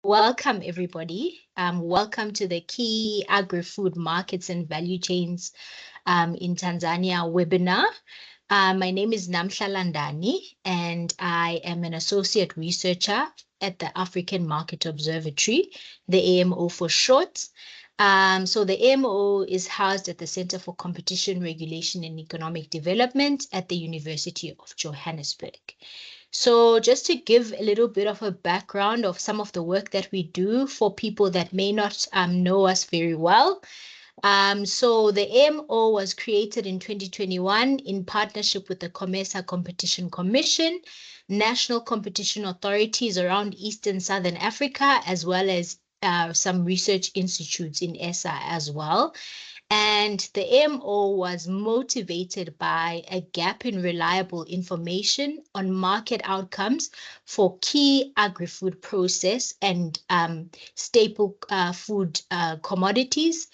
Welcome, everybody. Welcome to the Key Agri-Food Markets and Value Chains in Tanzania webinar. My name is Namhla Landani, and I am an associate researcher at the African Market Observatory, the AMO for short. So the AMO is housed at the Center for Competition, Regulation and Economic Development at the University of Johannesburg. So just to give a little bit of a background of some of the work that we do for people that may not know us very well. So the AMO was created in 2021 in partnership with the COMESA Competition Commission, national competition authorities around East and Southern Africa, as well as some research institutes in ESA as well. And the AMO was motivated by a gap in reliable information on market outcomes for key agri-food process and staple food commodities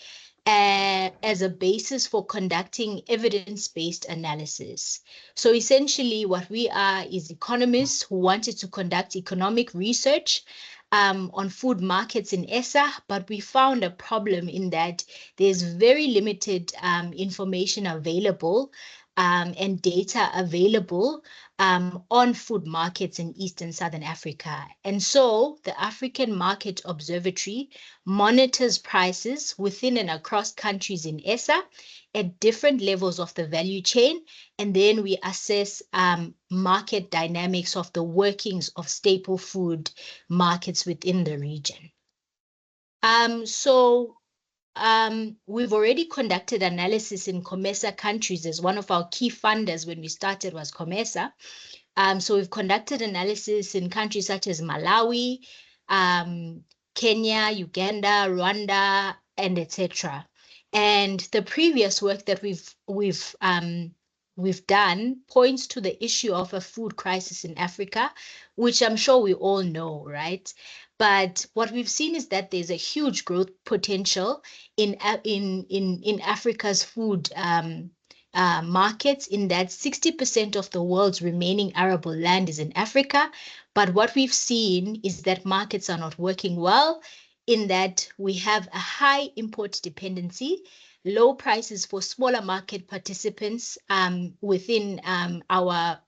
as a basis for conducting evidence-based analysis. So essentially what we are is economists who wanted to conduct economic research on food markets in ESA, but we found a problem in that there's very limited information available and data available on food markets in East and Southern Africa. And so the African Market Observatory monitors prices within and across countries in ESA at different levels of the value chain, and then we assess market dynamics of the workings of staple food markets within the region. We've already conducted analysis in COMESA countries, as one of our key funders when we started was COMESA. So we've conducted analysis in countries such as Malawi, Kenya, Uganda, Rwanda, and etc. And the previous work that we've done points to the issue of a food crisis in Africa, which I'm sure we all know, right? But what we've seen is that there's a huge growth potential in Africa's food markets, in that 60% of the world's remaining arable land is in Africa. But what we've seen is that markets are not working well, in that we have a high import dependency, low prices for smaller market participants within our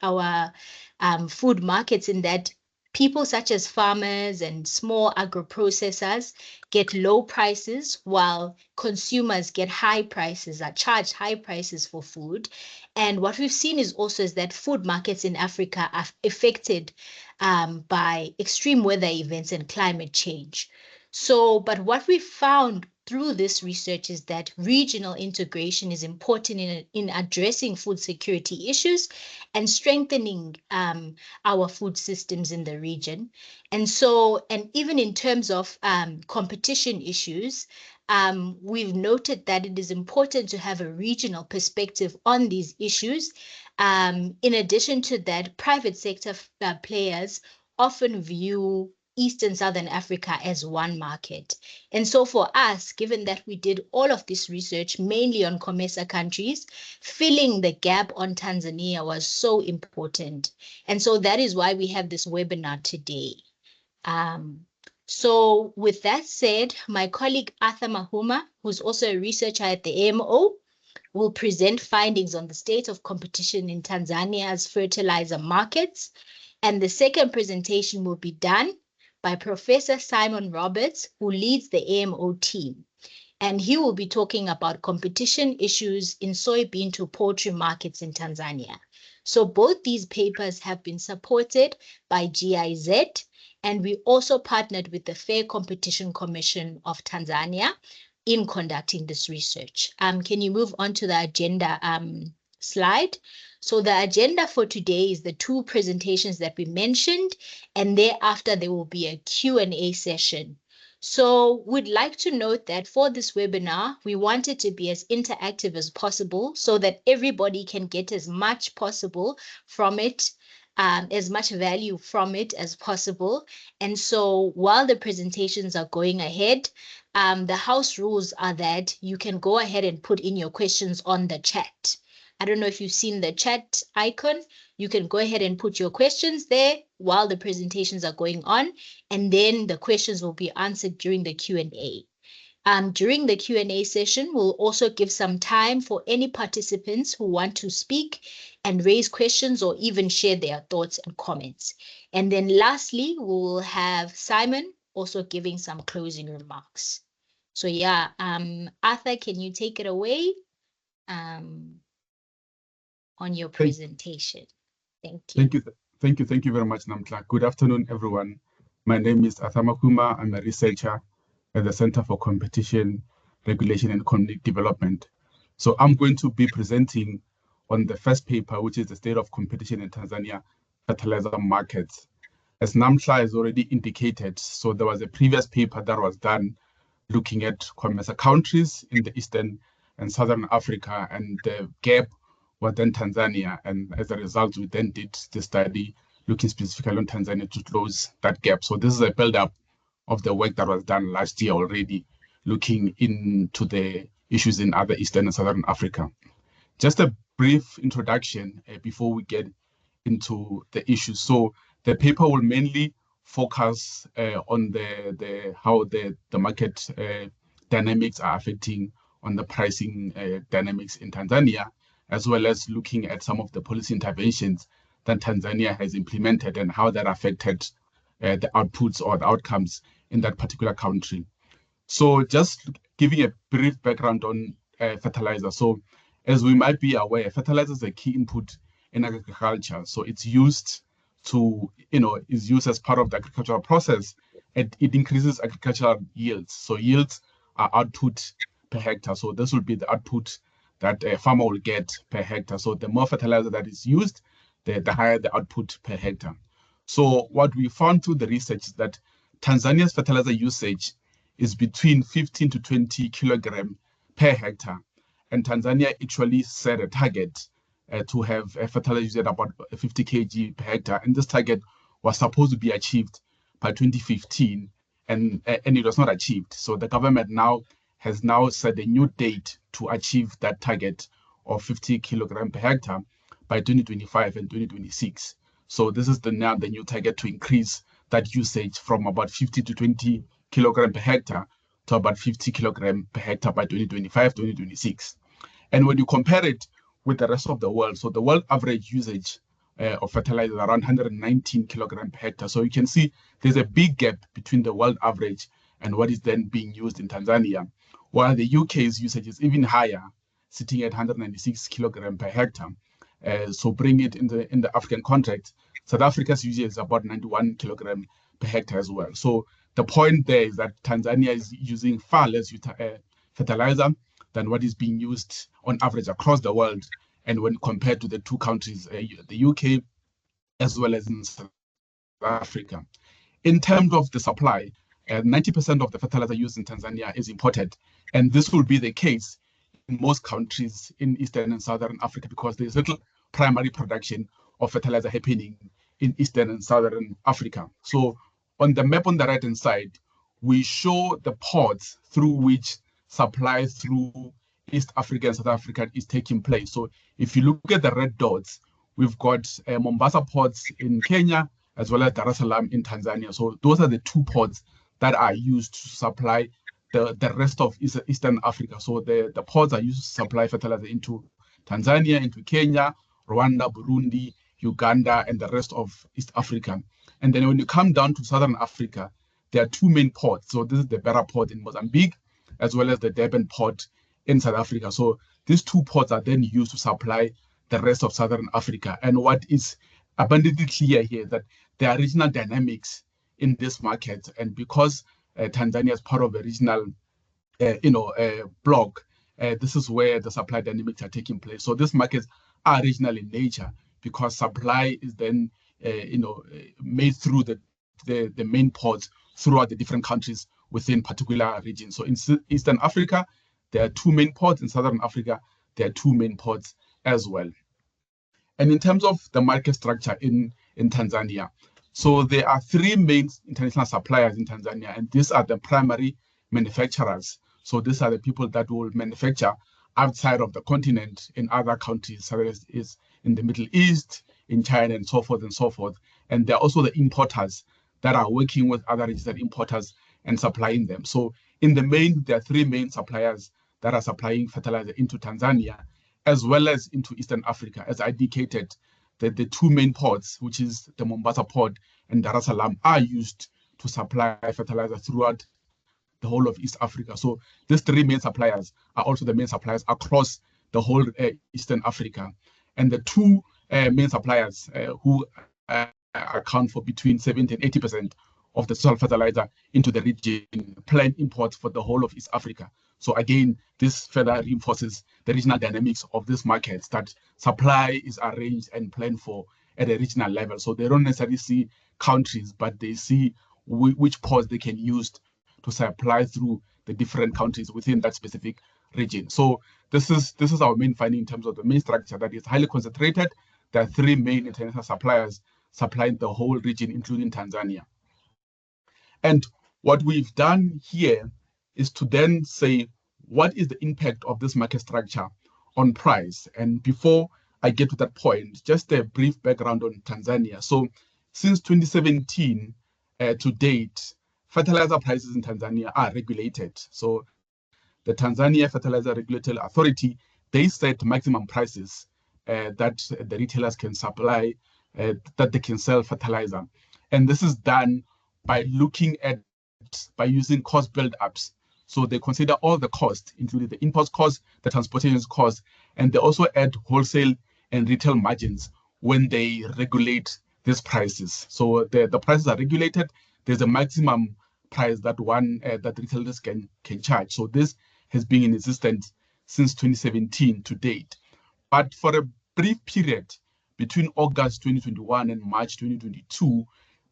food markets, in that people such as farmers and small agro-processors get low prices while consumers get high prices, are charged high prices for food. And what we've seen is that food markets in Africa are affected by extreme weather events and climate change. But what we found through this research is that regional integration is important in addressing food security issues and strengthening our food systems in the region. And even in terms of competition issues, we've noted that it is important to have a regional perspective on these issues. In addition to that, private sector players often view East and Southern Africa as one market. And so for us, given that we did all of this research mainly on COMESA countries, filling the gap on Tanzania was so important. And so that is why we have this webinar today. So with that said, my colleague Arthur Mahuma, who's also a researcher at the AMO, will present findings on the state of competition in Tanzania's fertilizer markets. And the second presentation will be done by Professor Simon Roberts, who leads the AMO team. And he will be talking about competition issues in soybean-to-poultry markets in Tanzania. So both these papers have been supported by GIZ, and we also partnered with the Fair Competition Commission of Tanzania in conducting this research. Can you move on to the agenda slide? So the agenda for today is the two presentations that we mentioned, and thereafter there will be a Q&A session. So we'd like to note that for this webinar, we want it to be as interactive as possible so that everybody can get as much possible from it, as much value from it as possible. And so while the presentations are going ahead, the house rules are that you can go ahead and put in your questions on the chat. I don't know if you've seen the chat icon. You can go ahead and put your questions there, while the presentations are going on, and then the questions will be answered during the Q&A. During the Q&A session, we'll also give some time for any participants who want to speak and raise questions or even share their thoughts and comments. And then lastly, we'll have Simon also giving some closing remarks. So yeah, Arthur, can you take it away on your presentation? Thank you. Thank you very much, Namtla. Good afternoon, everyone. My name is Arthur Makuma. I'm a researcher at the Center for Competition, Regulation and Community Development. So I'm going to be presenting on the first paper, which is the State of Competition in Tanzania Fertilizer Markets. As Namtla has already indicated, so there was a previous paper that was done looking at COMESA countries in the Eastern and Southern Africa, and the gap was then Tanzania. And as a result, we then did the study looking specifically on Tanzania to close that gap. So this is a build-up of the work that was done last year already, looking into the issues in other Eastern and Southern Africa. Just a brief introduction before we get into the issues. So the paper will mainly focus on how the market dynamics are affecting on the pricing dynamics in Tanzania, as well as looking at some of the policy interventions that Tanzania has implemented and how that affected the outputs or the outcomes in that particular country. So just giving a brief background on fertilizer. So as we might be aware, fertilizer is a key input in agriculture. So it's used to, is used as part of the agricultural process, and it increases agricultural yields. So yields are output per hectare. So this will be the output that a farmer will get per hectare. So the more fertilizer that is used, the higher the output per hectare. So what we found through the research is that Tanzania's fertilizer usage is between 15 to 20 kilogram per hectare. And Tanzania actually set a target to have a fertilizer used at about 50 kg per hectare. And this target was supposed to be achieved by 2015, and it was not achieved. So the government has set a new date to achieve that target of 50 kilogram per hectare by 2025 and 2026. So this is the new target to increase that usage from about 50 to 20 kilogram per hectare to about 50 kilogram per hectare by 2025, 2026. And when you compare it with the rest of the world, so the world average usage of fertilizer is around 119 kilogram per hectare. So you can see there's a big gap between the world average and what is then being used in Tanzania, while the UK's usage is even higher, sitting at 196 kilogram per hectare. So bring it in the African context, South Africa's usage is about 91 kilogram per hectare as well. So the point there is that Tanzania is using far less fertilizer than what is being used on average across the world, and when compared to the two countries, the UK as well as in South Africa. In terms of the supply, 90% of the fertilizer used in Tanzania is imported, and this will be the case in most countries in Eastern and Southern Africa because there's little primary production of fertilizer happening in Eastern and Southern Africa. So on the map on the right-hand side, we show the ports through which supply through East Africa and South Africa is taking place. So if you look at the red dots, we've got Mombasa ports in Kenya, as well as Dar es Salaam in Tanzania. So those are the two ports that are used to supply the rest of Eastern Africa. So the ports are used to supply fertilizer into Tanzania, into Kenya, Rwanda, Burundi, Uganda, and the rest of East Africa. And then when you come down to Southern Africa, there are two main ports. So this is the Beira port in Mozambique, as well as the Durban port in South Africa. So these two ports are then used to supply the rest of Southern Africa. And what is abundantly clear here is that there are regional dynamics in this market. And because Tanzania is part of a regional block, this is where the supply dynamics are taking place. So these markets are regional in nature because supply is then made through the main ports throughout the different countries within particular regions. So in Eastern Africa, there are two main ports. In Southern Africa, there are two main ports as well. And in terms of the market structure in Tanzania, so there are three main international suppliers in Tanzania, and these are the primary manufacturers. So these are the people that will manufacture outside of the continent in other countries, such as in the Middle East, in China, and so forth and so forth. And there are also the importers that are working with other registered importers and supplying them. So in the main, there are three main suppliers that are supplying fertilizer into Tanzania, as well as into Eastern Africa. As I indicated, the two main ports, which is the Mombasa port and Dar es Salaam, are used to supply fertilizer throughout the whole of East Africa. So these three main suppliers are also the main suppliers across the whole Eastern Africa. And the two main suppliers who account for between 70 and 80% of the total fertilizer into the region, plan imports for the whole of East Africa. So again, this further reinforces the regional dynamics of these markets, that supply is arranged and planned for at a regional level. So they don't necessarily see countries, but they see which ports they can use to supply through the different countries within that specific region. So this is our main finding in terms of the main structure, that is highly concentrated. There are three main international suppliers supplying the whole region, including Tanzania. And what we've done here is to then say, what is the impact of this market structure on price? And before I get to that point, just a brief background on Tanzania. So since 2017 to date, fertilizer prices in Tanzania are regulated. So the Tanzania Fertilizer Regulatory Authority, they set maximum prices that the retailers can supply, that they can sell fertilizer. And this is done by looking at, by using cost build-ups. So they consider all the costs, including the import cost, the transportation cost, and they also add wholesale and retail margins when they regulate these prices. So the prices are regulated. There's a maximum price that that retailers can charge. So this has been in existence since 2017 to date. But for a brief period between August 2021 and March 2022,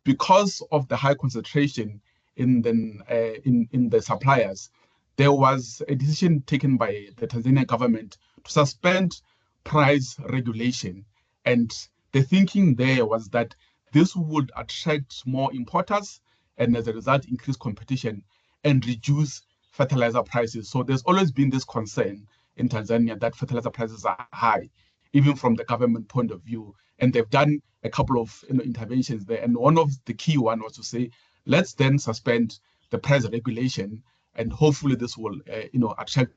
because of the high concentration in the suppliers, there was a decision taken by the Tanzanian government to suspend price regulation. And the thinking there was that this would attract more importers and as a result increase competition and reduce fertilizer prices. So there's always been this concern in Tanzania that fertilizer prices are high, even from the government point of view. And they've done a couple of interventions there. And one of the key one was to say, let's then suspend the price regulation, and hopefully this will attract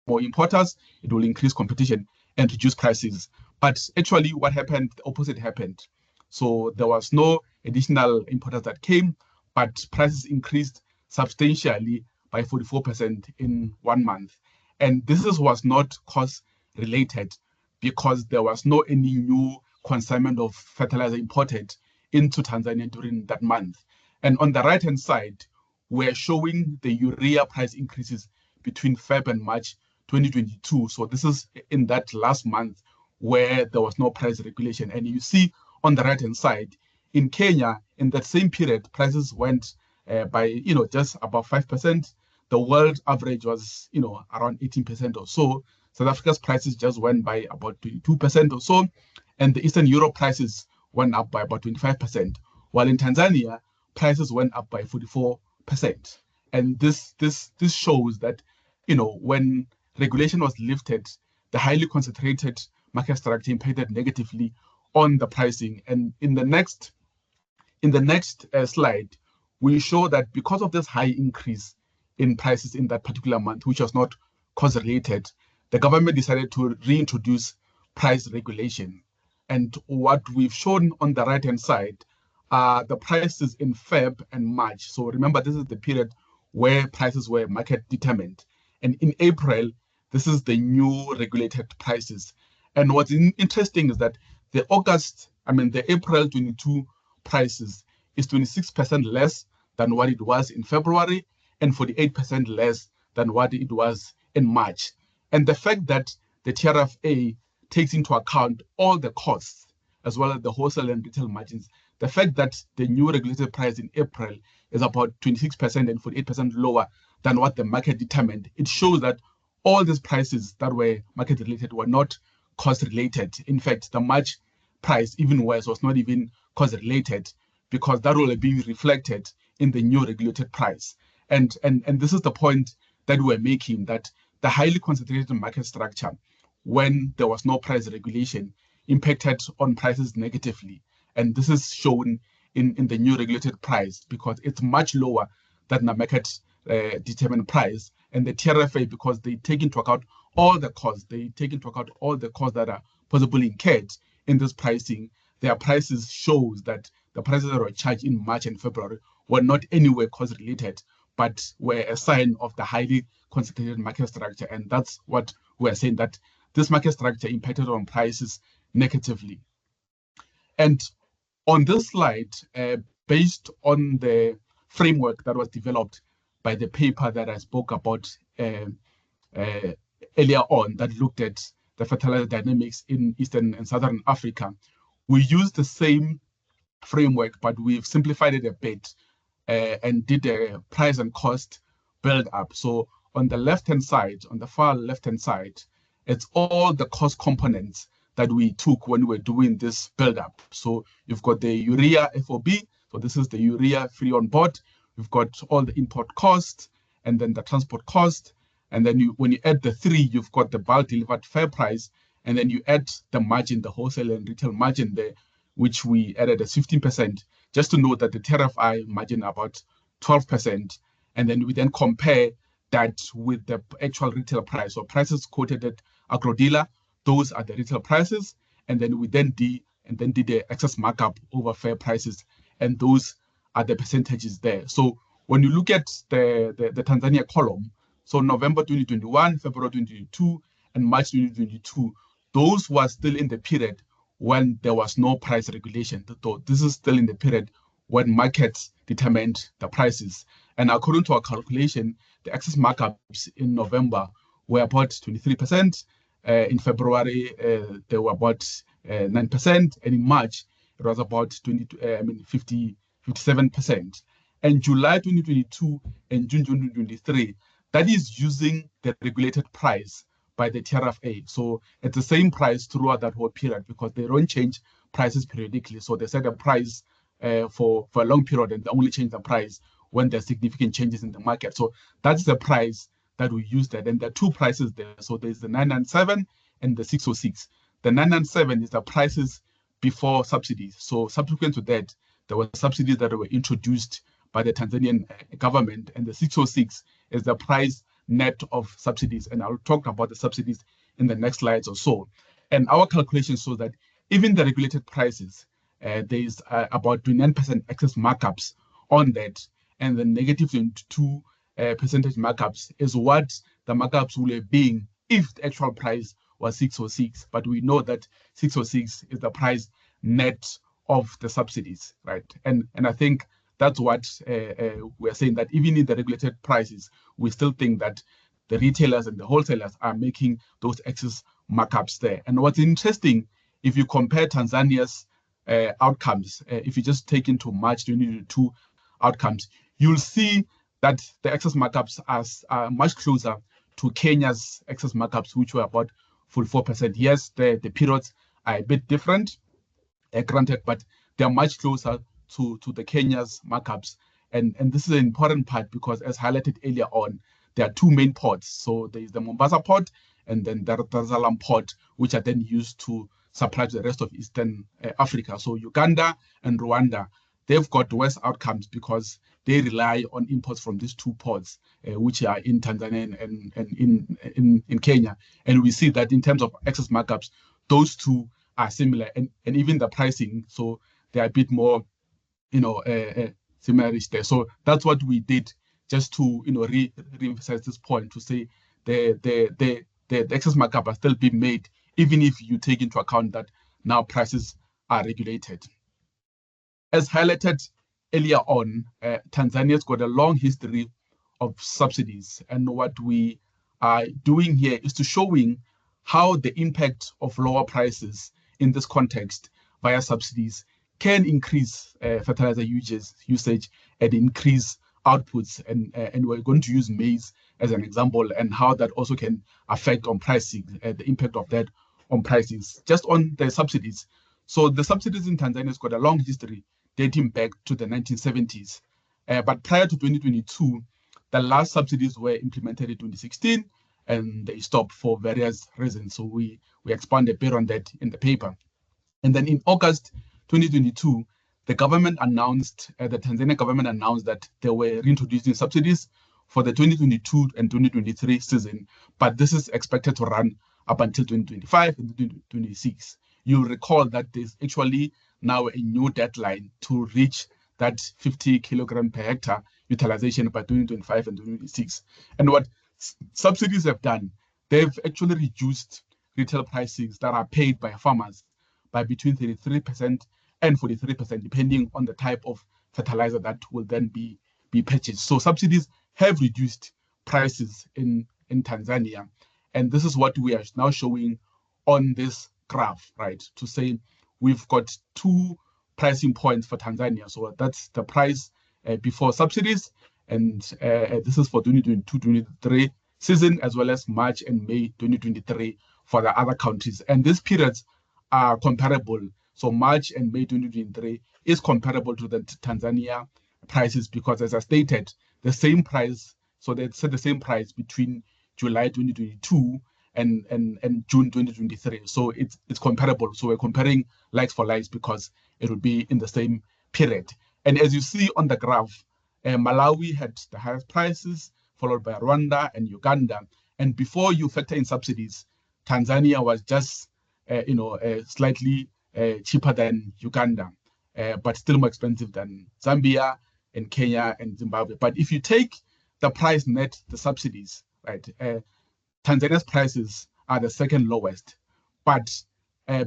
more importers. It will increase competition and reduce prices. But actually what happened, the opposite happened. So there was no additional importers that came, but prices increased substantially by 44% in 1 month. And this was not cost related, because there was no any new consignment of fertilizer imported into Tanzania during that month. And on the right-hand side, we're showing the urea price increases between Feb and March 2022. So this is in that last month where there was no price regulation. And you see on the right-hand side, in Kenya, in that same period, prices went by just about 5%. The world average was around 18% or so. South Africa's prices just went by about 22% or so, and the Eastern Europe prices went up by about 25%. While in Tanzania, prices went up by 44%. And this shows that when regulation was lifted, the highly concentrated market structure impacted negatively on the pricing. And in the next slide, we show that because of this high increase in prices in that particular month, which was not cost-related, the government decided to reintroduce price regulation. And what we've shown on the right-hand side are the prices in Feb and March. So remember, this is the period where prices were market determined. And in April, this is the new regulated prices. And what's interesting is that the April 22 prices is 26% less than what it was in February and 48% less than what it was in March. And the fact that the TRFA takes into account all the costs as well as the wholesale and retail margins, the fact that the new regulated price in April is about 26% and 48% lower than what the market determined, it shows that all these prices that were market related were not cost related. In fact, the March price, even worse, was not even cost related, because that will be reflected in the new regulated price. And this is the point that we're making, that the highly concentrated market structure, when there was no price regulation, impacted on prices negatively. And this is shown in the new regulated price because it's much lower than the market determined price. And the TRFA, because they take into account all the costs, that are possibly incurred in this pricing, their prices shows that the prices that were charged in March and February were not anywhere cost related, but were a sign of the highly concentrated market structure. And that's what we're saying, that this market structure impacted on prices negatively. And on this slide, based on the framework that was developed by the paper that I spoke about earlier on, that looked at the fertilizer dynamics in Eastern and Southern Africa, we used the same framework, but we've simplified it a bit and did a price and cost build up. So on the left-hand side, on the far left-hand side, it's all the cost components that we took when we were doing this build up. So you've got the urea FOB. So this is the urea free on board. We've got all the import costs and then the transport cost. And then when you add the three, you've got the bulk delivered fair price. And then you add the margin, the wholesale and retail margin there, which we added as 15%, just to note that the TRFI margin about 12%. And then we then compare that with the actual retail price. So prices quoted at agro-dealer, those are the retail prices. And then we then did the excess markup over fair prices. And those are the percentages there. So when you look at the Tanzania column, so November 2021, February 2022, and March 2022, those were still in the period when there was no price regulation. So this is still in the period when markets determined the prices. And according to our calculation, the excess markups in November were about 23%. In February, they were about 9%. And in March, it was about 57%. And July 2022 and June 2023, that is using the regulated price by the TRFA. So it's the same price throughout that whole period because they don't change prices periodically. So they set a price for a long period and they only change the price when there's significant changes in the market. So that's the price that we used there. And there are two prices there. So there's the 997 and the 606. The 997 is the prices before subsidies. So subsequent to that, there were subsidies that were introduced by the Tanzanian government, and the 606 is the price net of subsidies. And I'll talk about the subsidies in the next slides or so. And our calculation shows that even the regulated prices, there is about 29% excess markups on that, and the negative 22 percentage markups is what the markups would have been if the actual price was 606. But we know that 606 is the price net of the subsidies, right? And I think that's what we're saying, that even in the regulated prices, we still think that the retailers and the wholesalers are making those excess markups there. And what's interesting, if you compare Tanzania's outcomes, if you just take into March 2022 outcomes, you'll see that the excess markups are much closer to Kenya's excess markups, which were about 44%. Yes, the periods are a bit different, granted, but they're much closer to the Kenya's markups. And this is an important part because, as highlighted earlier on, there are two main ports. So there is the Mombasa port and then the Dar es Salaam port, which are then used to supply to the rest of Eastern Africa. So Uganda and Rwanda, they've got worse outcomes because they rely on imports from these two ports, which are in Tanzania and in Kenya. And we see that in terms of excess markups, those two are similar, and even the pricing, so they're a bit more, similar there. So that's what we did, just to re-emphasize this point, to say the excess markup are still being made, even if you take into account that now prices are regulated. As highlighted earlier on, Tanzania's got a long history of subsidies, and what we are doing here is to showing how the impact of lower prices in this context via subsidies can increase fertilizer usage and increase outputs. And we're going to use maize as an example, and how that also can affect on pricing, the impact of that on prices. Just on the subsidies. So the subsidies in Tanzania has got a long history dating back to the 1970s. But prior to 2022, the last subsidies were implemented in 2016, and they stopped for various reasons. So we expand a bit on that in the paper. And then in August 2022, the government announced, the Tanzania government announced that they were reintroducing subsidies for the 2022 and 2023 season, but this is expected to run up until 2025 and 2026. You'll recall that there's actually now a new deadline to reach that 50 kilogram per hectare utilization by 2025 and 2026. And what subsidies have done, they've actually reduced retail prices that are paid by farmers by between 33% and 43%, depending on the type of fertilizer that will then be purchased. So subsidies have reduced prices in Tanzania. And this is what we are now showing on this graph, right? To say we've got two pricing points for Tanzania. So that's the price before subsidies. And this is for 2022-23 season, as well as March and May 2023 for the other countries. And these periods are comparable. So March and May 2023 is comparable to the Tanzania prices because, as I stated, the same price, so they set the same price between July 2022 and June 2023. So it's comparable. So we're comparing likes for likes because it will be in the same period. And as you see on the graph, Malawi had the highest prices, followed by Rwanda and Uganda. And before you factor in subsidies, Tanzania was just slightly cheaper than Uganda, but still more expensive than Zambia and Kenya and Zimbabwe. But if you take the price net, the subsidies, right, Tanzania's prices are the second lowest. But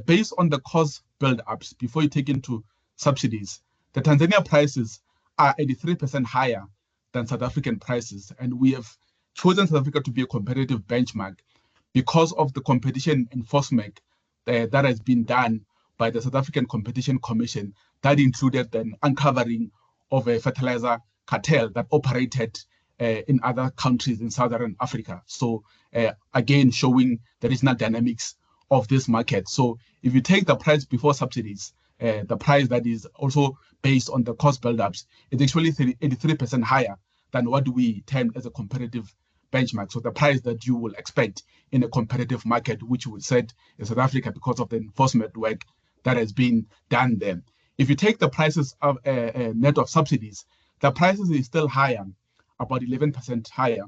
based on the cost build-ups, before you take into subsidies, the Tanzania prices are 83% higher than South African prices. And we have chosen South Africa to be a competitive benchmark because of the competition enforcement that has been done by the South African Competition Commission that included the uncovering of a fertilizer cartel that operated in other countries in Southern Africa. So again, showing the regional dynamics of this market. So if you take the price before subsidies, the price that is also based on the cost build-ups, it's actually 83% higher than what we term as a competitive benchmark. So the price that you will expect in a competitive market, which we said in South Africa because of the enforcement work that has been done there. If you take the prices of net of subsidies, the prices is still higher, about 11% higher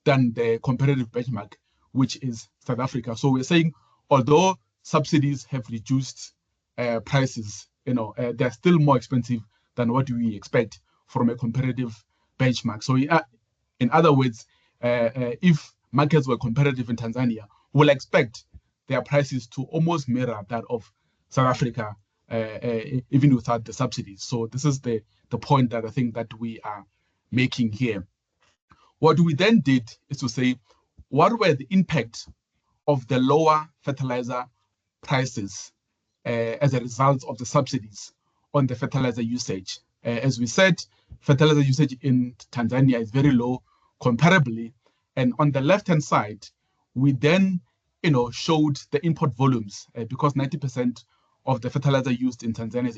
than the competitive benchmark, which is South Africa. So we're saying, although subsidies have reduced prices, they're still more expensive than what we expect from a competitive benchmark. So in other words, if markets were competitive in Tanzania, we'll expect their prices to almost mirror that of South Africa, even without the subsidies. So this is the point that I think that we are making here. What we then did is to say, what were the impact of the lower fertilizer prices as a result of the subsidies on the fertilizer usage? As we said, fertilizer usage in Tanzania is very low comparably. And on the left-hand side, we then showed the import volumes because 90% of the fertilizer used in Tanzania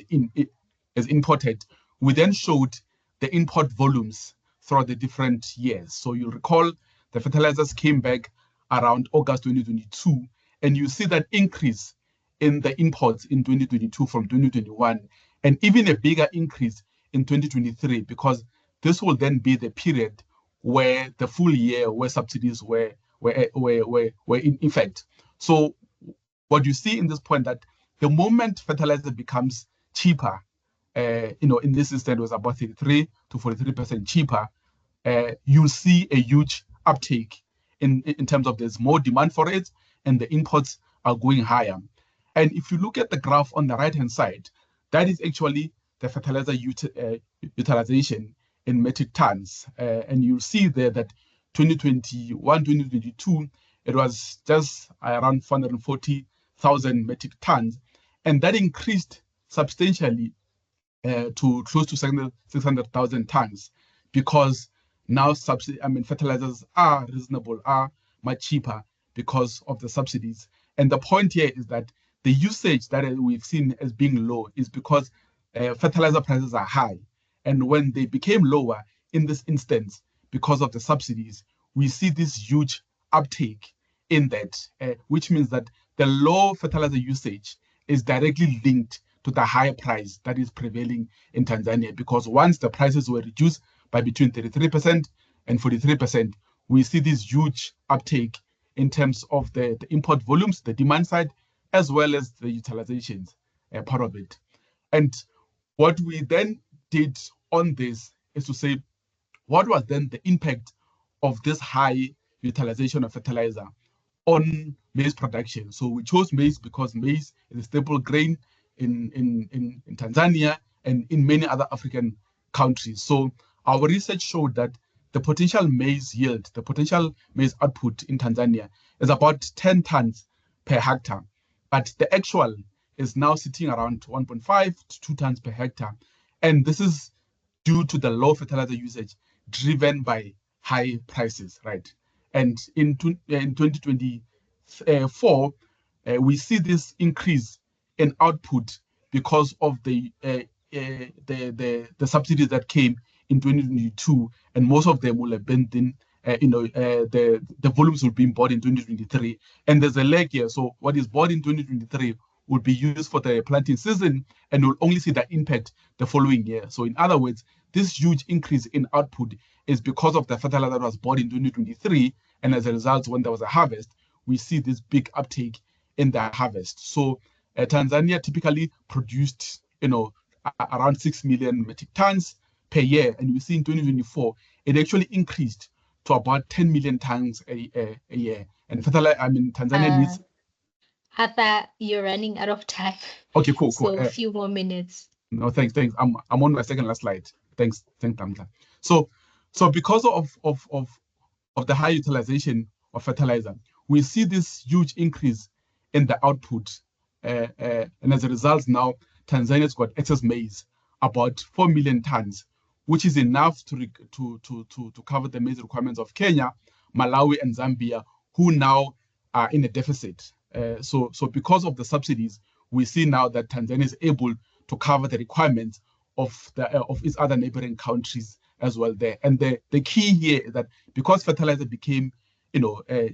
is imported. We then showed the import volumes throughout the different years. So you'll recall the fertilizers came back around August 2022, and you see that increase in the imports in 2022 from 2021, and even a bigger increase in 2023, because this will then be the period where the full year where subsidies were in effect. So what you see in this point that the moment fertilizer becomes cheaper, in this instance was about 33 to 43% cheaper, you'll see a huge uptake in terms of there's more demand for it and the imports are going higher. And if you look at the graph on the right-hand side, that is actually the fertilizer utilization in metric tons. And you'll see there that 2021, 2022, it was just around 440,000 metric tons. And that increased substantially to close to 600,000 tons because now fertilizers are reasonable, are much cheaper because of the subsidies. And the point here is that the usage that we've seen as being low is because fertilizer prices are high. And when they became lower in this instance, because of the subsidies, we see this huge uptake in that, which means that the low fertilizer usage is directly linked to the higher price that is prevailing in Tanzania. Because once the prices were reduced by between 33% and 43%, we see this huge uptake in terms of the import volumes, the demand side, as well as the utilizations part of it. And what we then did on this is to say, what was then the impact of this high utilization of fertilizer on maize production? So we chose maize because maize is a staple grain in Tanzania and in many other African countries. So our research showed that the potential maize yield, the potential maize output in Tanzania is about 10 tons per hectare, but the actual is now sitting around 1.5 to 2 tons per hectare. And this is due to the low fertilizer usage driven by high prices, right? And in 2024, we see this increase in output because of the subsidies that came in 2022, and most of them will have been the volumes will be bought in 2023, and there's a lag here. So what is bought in 2023 will be used for the planting season, and we'll only see the impact the following year. So in other words, this huge increase in output is because of the fertilizer that was bought in 2023, and as a result, when there was a harvest, we see this big uptake in the harvest. So Tanzania typically produced, around 6 million metric tons per year, and we see in 2024 it actually increased to about 10 million tons a year. And Tanzania needs. Arthur, you're running out of time. Okay, cool. So a few more minutes. No, thanks. I'm on my second last slide. Thanks, Namhla. So because of the high utilization of fertilizer, we see this huge increase in the output, and as a result, now Tanzania's got excess maize, about 4 million tons, which is enough to cover the maize requirements of Kenya, Malawi, and Zambia, who now are in a deficit. So because of the subsidies, we see now that Tanzania is able to cover the requirements of its other neighboring countries as well there. And the key here is that because fertilizer became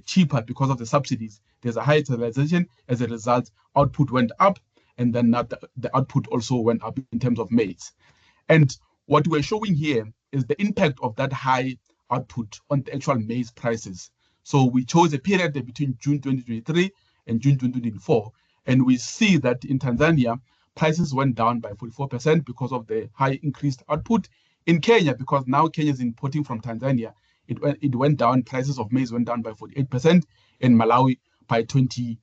cheaper because of the subsidies, there's a high utilization. As a result, output went up, and then the output also went up in terms of maize. And what we're showing here is the impact of that high output on the actual maize prices. So we chose a period between June 2023 and June 2024, and we see that in Tanzania, prices went down by 44% because of the high increased output. In Kenya, because now Kenya is importing from Tanzania, it went down, prices of maize went down by 48%, in Malawi by 23%.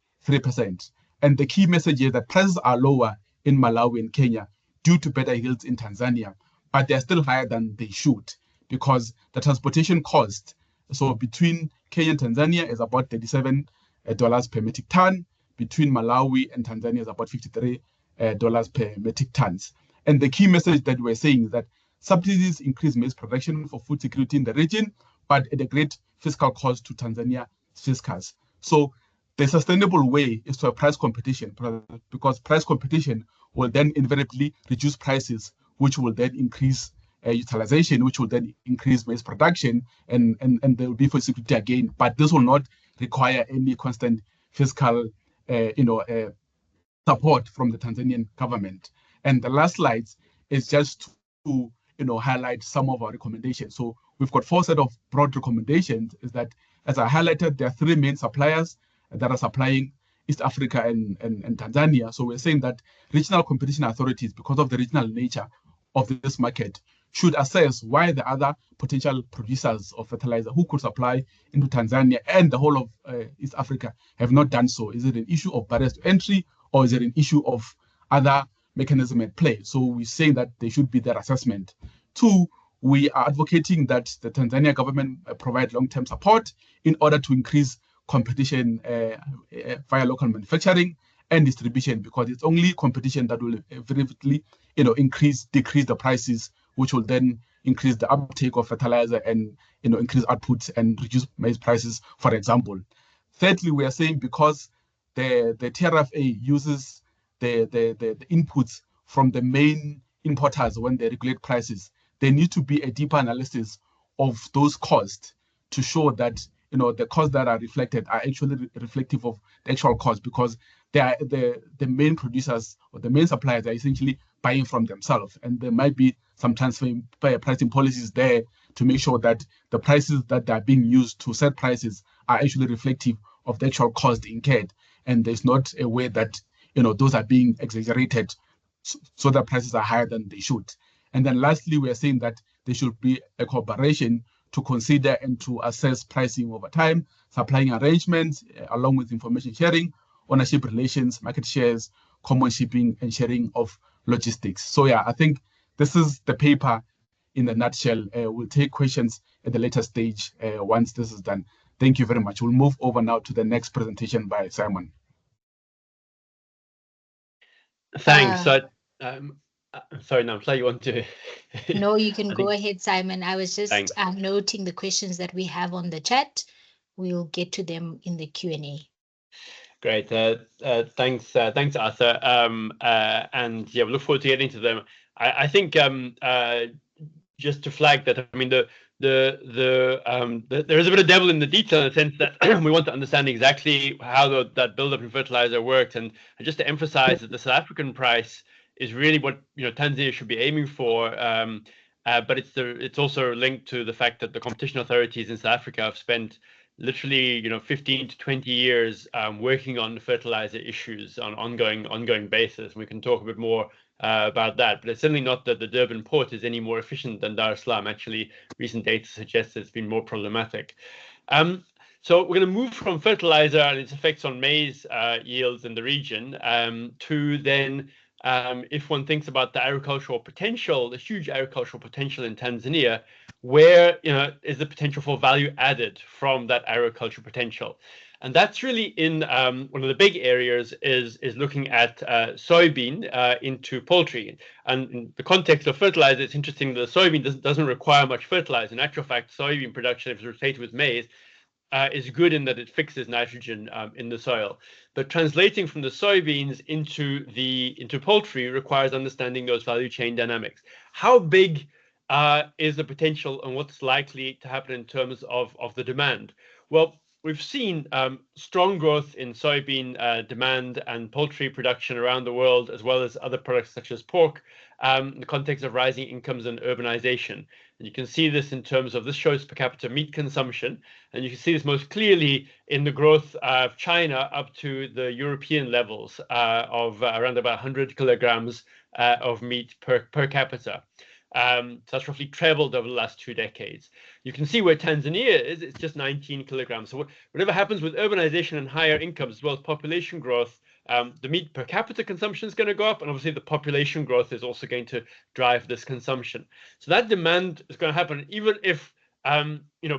And the key message is that prices are lower in Malawi and Kenya due to better yields in Tanzania, but they're still higher than they should because the transportation cost, so between Kenya and Tanzania, is about $37 per metric ton. Between Malawi and Tanzania is about $53 per metric tons. And the key message that we're saying is that subsidies increase maize production for food security in the region, but at a great fiscal cost to Tanzania fiscals. So the sustainable way is to have price competition, because price competition will then invariably reduce prices, which will then increase utilization, which will then increase maize production, and there will be food security again. But this will not require any constant fiscal support from the Tanzanian government. And the last slide is just to highlight some of our recommendations. So we've got 4 set of broad recommendations. Is that, as I highlighted, there are 3 main suppliers that are supplying East Africa and Tanzania. So we're saying that regional competition authorities, because of the regional nature of this market, should assess why the other potential producers of fertilizer who could supply into Tanzania and the whole of East Africa have not done so. Is it an issue of barriers to entry, or is it an issue of other mechanism at play? So we're saying that they should be their assessment. 2, we are advocating that the Tanzania government provide long-term support in order to increase competition via local manufacturing and distribution, because it's only competition that will effectively, decrease the prices, which will then increase the uptake of fertilizer and, increase outputs and reduce maize prices, for example. Thirdly, we are saying because the TRFA uses the inputs from the main importers when they regulate prices, there needs to be a deeper analysis of those costs to show that the costs that are reflected are actually reflective of the actual cost, because the main producers or the main suppliers are essentially buying from themselves, and there might be some pricing policies there to make sure that the prices that are being used to set prices are actually reflective of the actual cost incurred, and there's not a way that those are being exaggerated so that prices are higher than they should. And then lastly, we are saying that there should be a cooperation to consider and to assess pricing over time, supplying arrangements, along with information sharing, ownership relations, market shares, common shipping, and sharing of logistics. So yeah, I think this is the paper in a nutshell. We'll take questions at the later stage once this is done. Thank you very much. We'll move over now to the next presentation by Simon. Thanks. Sorry, Namhla, you want to? No, you can go ahead, Simon. I was just Thanks. noting the questions that we have on the chat. We'll get to them in the Q&A. Great. Thanks, Arthur. And yeah, we look forward to getting to them. I think just to flag that, I mean, there is a bit of devil in the detail in the sense that we want to understand exactly how that buildup in fertilizer worked, and just to emphasize that the South African price is really what Tanzania should be aiming for. But it's also linked to the fact that the competition authorities in South Africa have spent literally 15 to 20 years working on fertilizer issues on ongoing basis. We can talk a bit more about that, but it's certainly not that the Durban port is any more efficient than Dar es Salaam. Actually, recent data suggests it's been more problematic. So we're going to move from fertilizer and its effects on maize yields in the region to then, if one thinks about the agricultural potential, the huge agricultural potential in Tanzania, where is the potential for value added from that agricultural potential? And that's really in one of the big areas is looking at soybean into poultry. And in the context of fertilizer, it's interesting that the soybean doesn't require much fertilizer. In actual fact, soybean production, if it's rotated with maize, is good in that it fixes nitrogen in the soil. But translating from the soybeans into poultry requires understanding those value chain dynamics. How big is the potential, and what's likely to happen in terms of the demand? Well, we've seen strong growth in soybean demand and poultry production around the world, as well as other products such as pork, in the context of rising incomes and urbanization. And you can see this in terms of, this shows per capita meat consumption, and you can see this most clearly in the growth of China up to the European levels of around about 100 kilograms of meat per capita. So that's roughly trebled over the last 2 decades. You can see where Tanzania is, it's just 19 kilograms. So whatever happens with urbanization and higher incomes, as well as population growth, the meat per capita consumption is going to go up, and obviously the population growth is also going to drive this consumption. So that demand is going to happen even if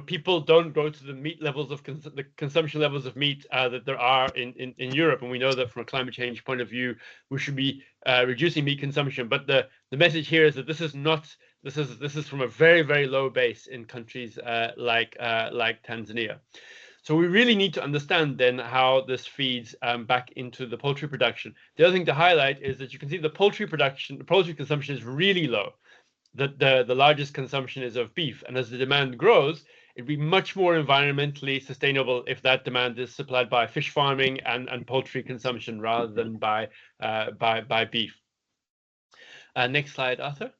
people don't go to the meat levels of the consumption levels of meat that there are in Europe. And we know that from a climate change point of view, we should be reducing meat consumption. But the message here is that this is from a very, very low base in countries like Tanzania. So we really need to understand then how this feeds back into the poultry production. The other thing to highlight is that you can see the poultry consumption is really low. The largest consumption is of beef, and as the demand grows, it'd be much more environmentally sustainable if that demand is supplied by fish farming and poultry consumption rather than by beef. Next slide, Arthur.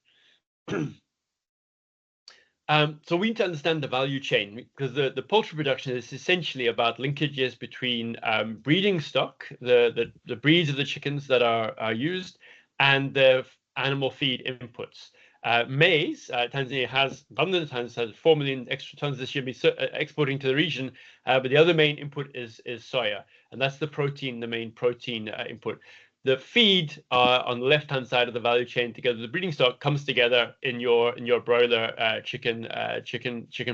So we need to understand the value chain, because the poultry production is essentially about linkages between breeding stock, the breeds of the chickens that are used, and the animal feed inputs. Maize, Tanzania has abundant tons, has 4 million extra tons this year, be exporting to the region, but the other main input is soya, and that's the main protein input. The feed on the left-hand side of the value chain, together with the breeding stock, comes together in your broiler chicken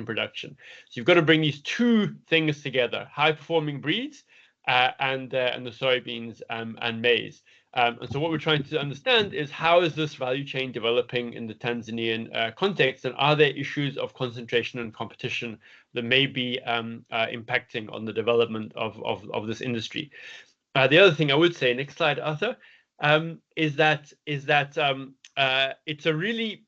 production. So you've got to bring these two things together: high-performing breeds and the soybeans and maize. And so what we're trying to understand is, how is this value chain developing in the Tanzanian context, and are there issues of concentration and competition that may be impacting on the development of this industry? The other thing I would say, next slide, Arthur, is that it's a really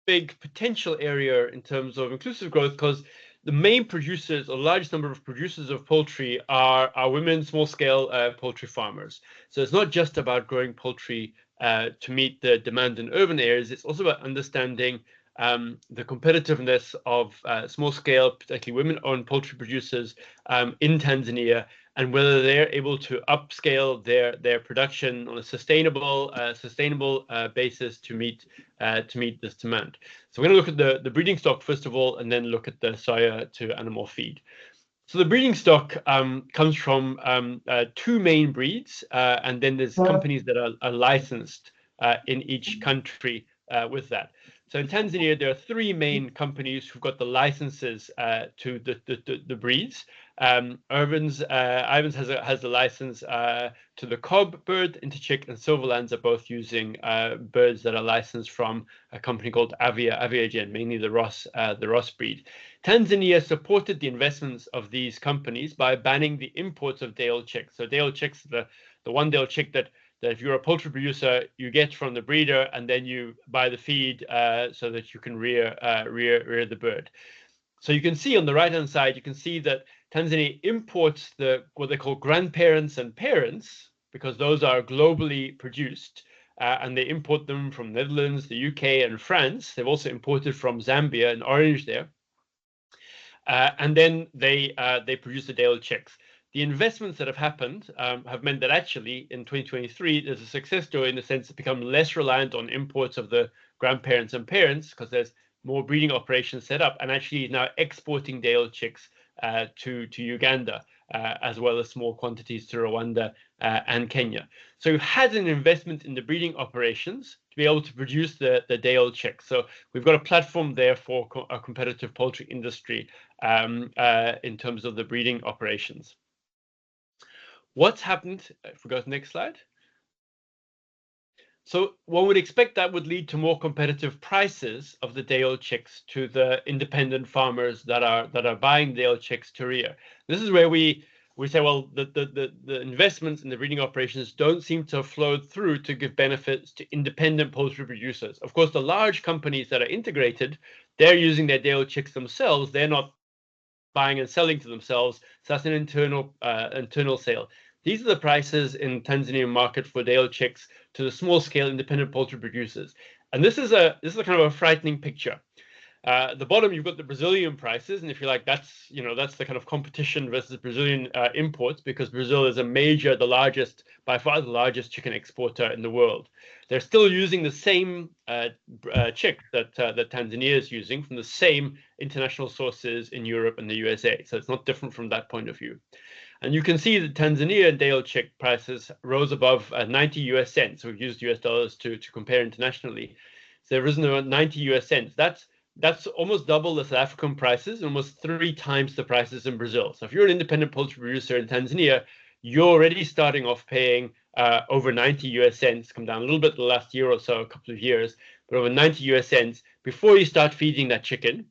big potential area in terms of inclusive growth, because the main producers, or largest number of producers of poultry are women, small-scale poultry farmers. So it's not just about growing poultry to meet the demand in urban areas. It's also about understanding the competitiveness of small-scale, particularly women-owned poultry producers in Tanzania, and whether they're able to upscale their production on a sustainable basis to meet this demand. So we're going to look at the breeding stock first of all, and then look at the soya to animal feed. So the breeding stock comes from two main breeds, and then there's companies that are licensed in each country with that. So in Tanzania, there are three main companies who've got the licenses to the breeds. Ivans has a license to the Cob bird. Interchick and Silverlands are both using birds that are licensed from a company called Aviagen, mainly the Ross breed. Tanzania supported the investments of these companies by banning the imports of day-old chicks. So day-old chicks, the one day-old chick that if you're a poultry producer, you get from the breeder, and then you buy the feed so that you can rear the bird. So you can see on the right-hand side, you can see that Tanzania imports what they call grandparents and parents, because those are globally produced, and they import them from Netherlands, the UK, and France. They've also imported from Zambia, in orange there, and then they produce the day-old chicks. The investments that have happened have meant that actually in 2023, there's a success story in the sense it's become less reliant on imports of the grandparents and parents, because there's more breeding operations set up, and actually now exporting day-old chicks to Uganda, as well as small quantities to Rwanda and Kenya. So we've had an investment in the breeding operations to be able to produce the day-old chicks. So we've got a platform there for a competitive poultry industry in terms of the breeding operations. What's happened, if we go to the next slide. So one would expect that would lead to more competitive prices of the day-old chicks to the independent farmers that are buying day-old chicks to rear. This is where we say, well, the investments in the breeding operations don't seem to have flowed through to give benefits to independent poultry producers. Of course, the large companies that are integrated, they're using their day-old chicks themselves. They're not buying and selling to themselves. So that's an internal sale. These are the prices in Tanzanian market for day-old chicks to the small-scale independent poultry producers, and this is a kind of a frightening picture. At the bottom, you've got the Brazilian prices, and if you like, that's the kind of competition versus Brazilian imports, because Brazil is by far the largest chicken exporter in the world. They're still using the same chick that Tanzania is using from the same international sources in Europe and the USA, so it's not different from that point of view. And you can see that Tanzania day-old chick prices rose above 90 US cents. So we've used US dollars to compare internationally. So they've risen about 90 US cents. That's almost double the South African prices, almost 3 times the prices in Brazil. So if you're an independent poultry producer in Tanzania, you're already starting off paying over 90 US cents, come down a little bit the last year or so, a couple of years, but over 90 US cents before you start feeding that chicken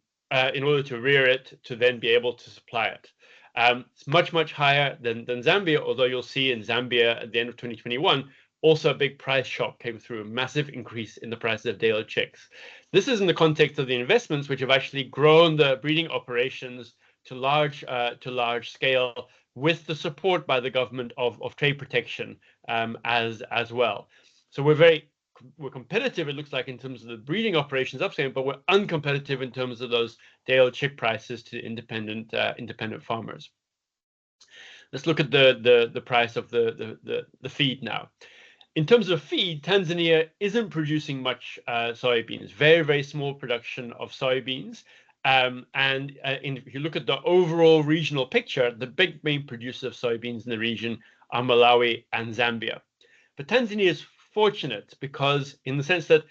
in order to rear it, to then be able to supply it. It's much, much higher than Zambia, although you'll see in Zambia at the end of 2021, also a big price shock came through, a massive increase in the price of day-old chicks. This is in the context of the investments which have actually grown the breeding operations to large scale, with the support by the government of trade protection as well. So we're competitive, it looks like, in terms of the breeding operations upscaling, but we're uncompetitive in terms of those day-old chick prices to independent farmers. Let's look at the price of the feed now. In terms of feed, Tanzania isn't producing much soybeans, very, very small production of soybeans. If you look at the overall regional picture, the big main producers of soybeans in the region are Malawi and Zambia. But Tanzania is fortunate because, in the sense that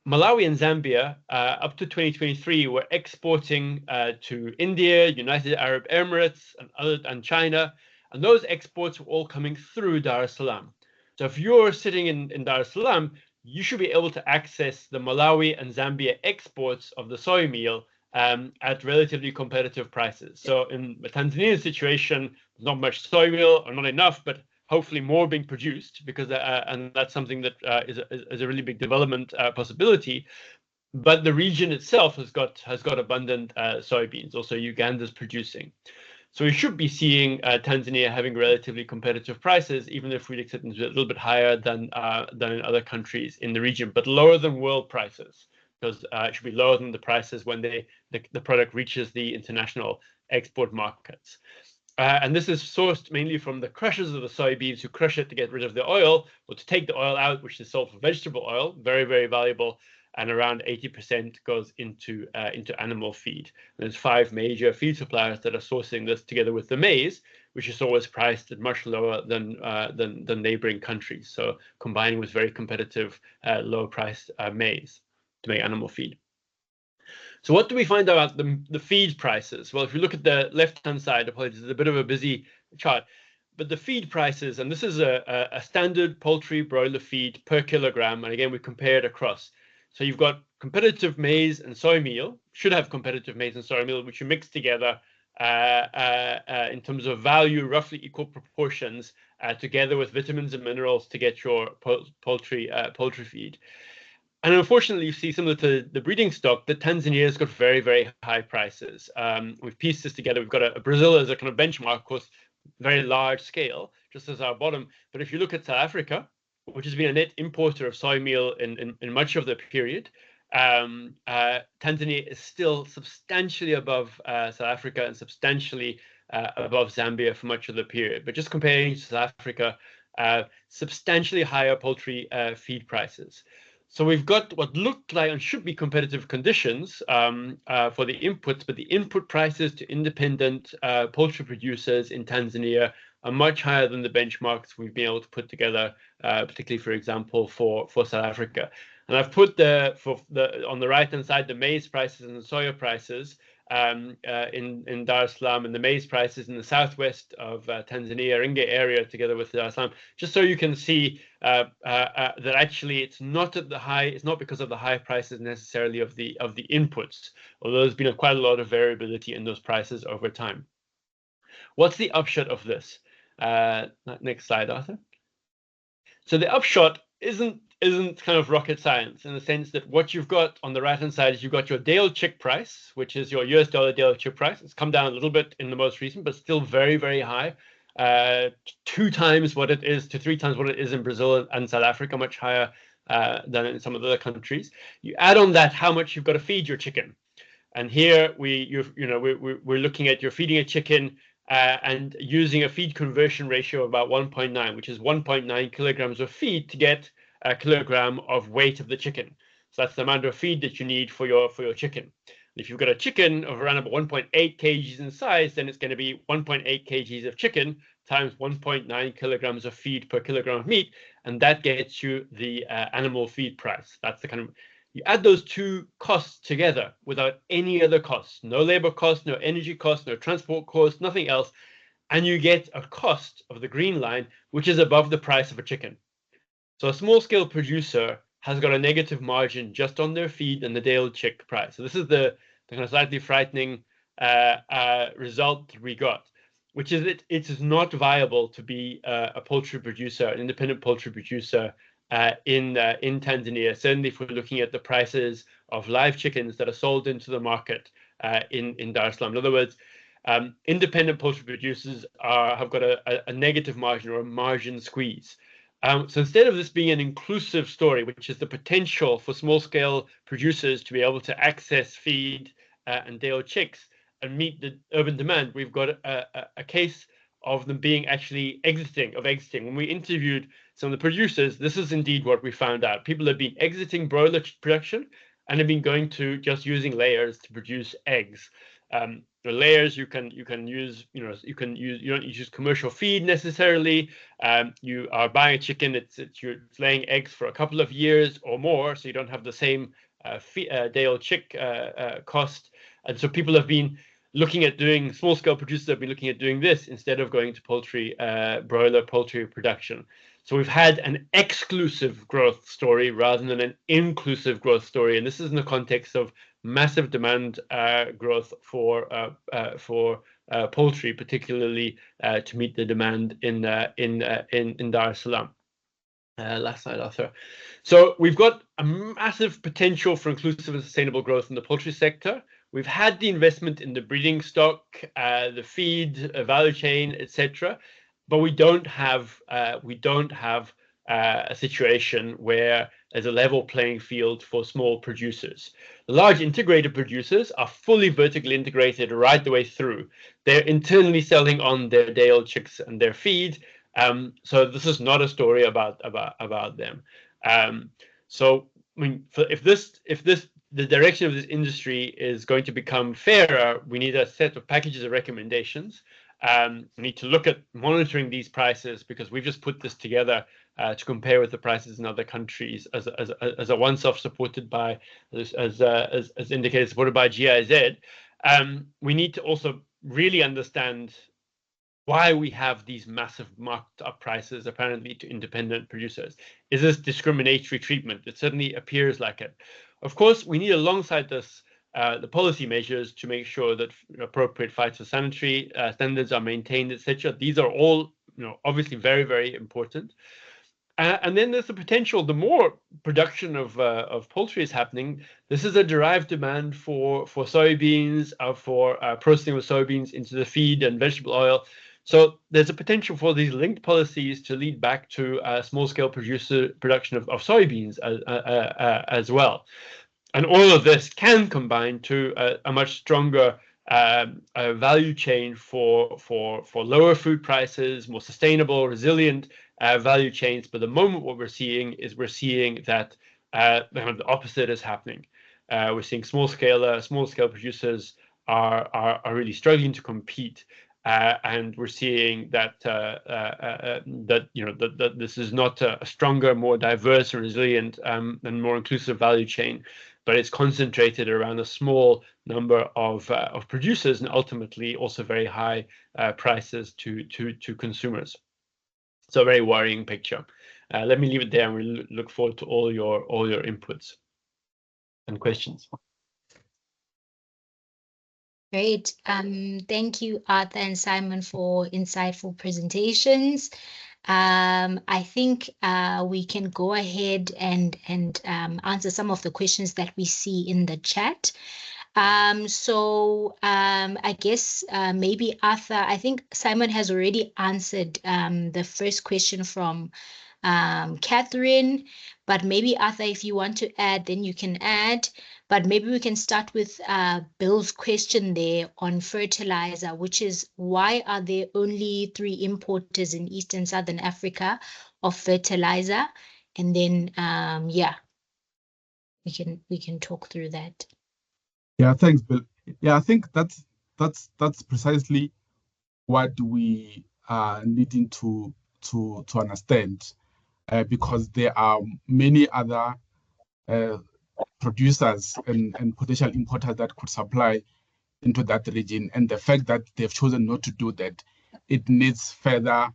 Malawi and Zambia, up to 2023, were exporting to India, United Arab Emirates, and China, and those exports were all coming through Dar es Salaam. So if you're sitting in Dar es Salaam, you should be able to access the Malawi and Zambia exports of the soy meal at relatively competitive prices. So in the Tanzanian situation, not much soy meal, or not enough, but hopefully more being produced, because and that's something that is a really big development possibility. but the region itself has got abundant soybeans. Also, Uganda's producing. So we should be seeing Tanzania having relatively competitive prices, even if we'd expect them to be a little bit higher than in other countries in the region, but lower than world prices, because it should be lower than the prices when the product reaches the international export markets. And this is sourced mainly from the crushers of the soybeans who crush it to get rid of the oil or to take the oil out, which is sold for vegetable oil, very, very valuable. And around 80% goes into animal feed. And there's 5 major feed suppliers that are sourcing this together with the maize, which is always priced at much lower than neighboring countries. So combining with very competitive, low-priced maize to make animal feed. So what do we find out about the feed prices? Well, if you look at the left-hand side, apologies, it's a bit of a busy chart, but the feed prices, and this is a standard poultry broiler feed per kilogram, and again, we compare it across. So you've got competitive maize and soy meal, should have competitive maize and soy meal, which you mix together in terms of value, roughly equal proportions, together with vitamins and minerals to get your poultry feed. And unfortunately, you see similar to the breeding stock that Tanzania's got very, very high prices. We've pieced this together. We've got a Brazil as a kind of benchmark, of course, very large scale, just as our bottom. But if you look at South Africa, which has been a net importer of soy meal in much of the period, Tanzania is still substantially above South Africa and substantially above Zambia for much of the period. But just comparing to South Africa, substantially higher poultry feed prices. So we've got what looked like and should be competitive conditions for the inputs, but the input prices to independent poultry producers in Tanzania are much higher than the benchmarks we've been able to put together, particularly, for example, for South Africa. And I've put on the right-hand side the maize prices and the soya prices in Dar es Salaam, and the maize prices in the southwest of Tanzania, Ringa area, together with Dar es Salaam, just so you can see that actually it's not because of the high prices necessarily of the inputs, although there's been quite a lot of variability in those prices over time. What's the upshot of this? Next slide, Arthur. So the upshot isn't kind of rocket science, in the sense that what you've got on the right-hand side is you've got your day-old chick price, which is your US dollar day-old chick price. It's come down a little bit in the most recent, but still very, very high. 2 times what it is to 3 times what it is in Brazil and South Africa, much higher than in some of the other countries. You add on that how much you've got to feed your chicken. And here we're looking at you're feeding a chicken and using a feed conversion ratio of about 1.9, which is 1.9 kilograms of feed to get a kilogram of weight of the chicken. So that's the amount of feed that you need for your chicken. If you've got a chicken of around about 1.8 kgs in size, then it's going to be 1.8 kgs of chicken times 1.9 kilograms of feed per kilogram of meat, and that gets you the animal feed price. That's the kind of, you add those 2 costs together without any other costs, no labor cost, no energy cost, no transport cost, nothing else, and you get a cost of the green line, which is above the price of a chicken. So a small-scale producer has got a negative margin just on their feed and the day-old chick price. So this is the kind of slightly frightening result we got, which is it is not viable to be a poultry producer, an independent poultry producer in Tanzania. Certainly, if we're looking at the prices of live chickens that are sold into the market in Dar es Salaam. In other words, independent poultry producers have got a negative margin or a margin squeeze. So instead of this being an inclusive story, which is the potential for small-scale producers to be able to access feed and day-old chicks and meet the urban demand, we've got a case of them being actually exiting. When we interviewed some of the producers, this is indeed what we found out. People have been exiting broiler production and have been going to just using layers to produce eggs. The layers you can use, you don't use commercial feed necessarily. You are buying a chicken, it's laying eggs for a couple of years or more, so you don't have the same day-old chick cost. And so people have been looking at doing, small-scale producers have been looking at doing this instead of going to poultry, broiler poultry production. So we've had an exclusive growth story rather than an inclusive growth story, and this is in the context of massive demand growth for poultry, particularly to meet the demand in Dar es Salaam. Last slide, Arthur. So we've got a massive potential for inclusive and sustainable growth in the poultry sector. We've had the investment in the breeding stock, the feed, value chain, etc., but we don't have a situation where there's a level playing field for small producers. The large integrated producers are fully vertically integrated right the way through. They're internally selling on their day-old chicks and their feed. So this is not a story about them. So I mean, if the direction of this industry is going to become fairer, we need a set of packages of recommendations. We need to look at monitoring these prices, because we've just put this together to compare with the prices in other countries as a once-off supported by, as indicated, supported by GIZ. We need to also really understand why we have these massive marked up prices apparently to independent producers. Is this discriminatory treatment? It certainly appears like it. Of course, we need alongside this the policy measures to make sure that appropriate phytosanitary standards are maintained, etc. These are all, obviously very, very important. And then there's the potential. The more production of poultry is happening, this is a derived demand for soybeans, for processing of soybeans into the feed and vegetable oil. So there's a potential for these linked policies to lead back to small-scale production of soybeans as well. And all of this can combine to a much stronger value chain for lower food prices, more sustainable, resilient value chains. But the moment what we're seeing that the opposite is happening. We're seeing small scale producers are really struggling to compete. And we're seeing that that this is not a stronger, more diverse and resilient and more inclusive value chain, but it's concentrated around a small number of producers, and ultimately also very high prices to consumers. So a very worrying picture. Let me leave it there, and we look forward to all your inputs and questions. Great. Thank you, Arthur and Simon, for insightful presentations. I think we can go ahead and answer some of the questions that we see in the chat. I guess maybe Arthur, I think Simon has already answered the first question from Catherine, but maybe Arthur, if you want to add, then you can add. But maybe we can start with Bill's question there on fertilizer, which is, why are there only 3 importers in East and Southern Africa of fertilizer? And then, yeah, we can talk through that. Yeah, thanks, Bill. Yeah, I think that's precisely what we are needing to understand, because there are many other producers and potential importers that could supply into that region, and the fact that they've chosen not to do that, it needs further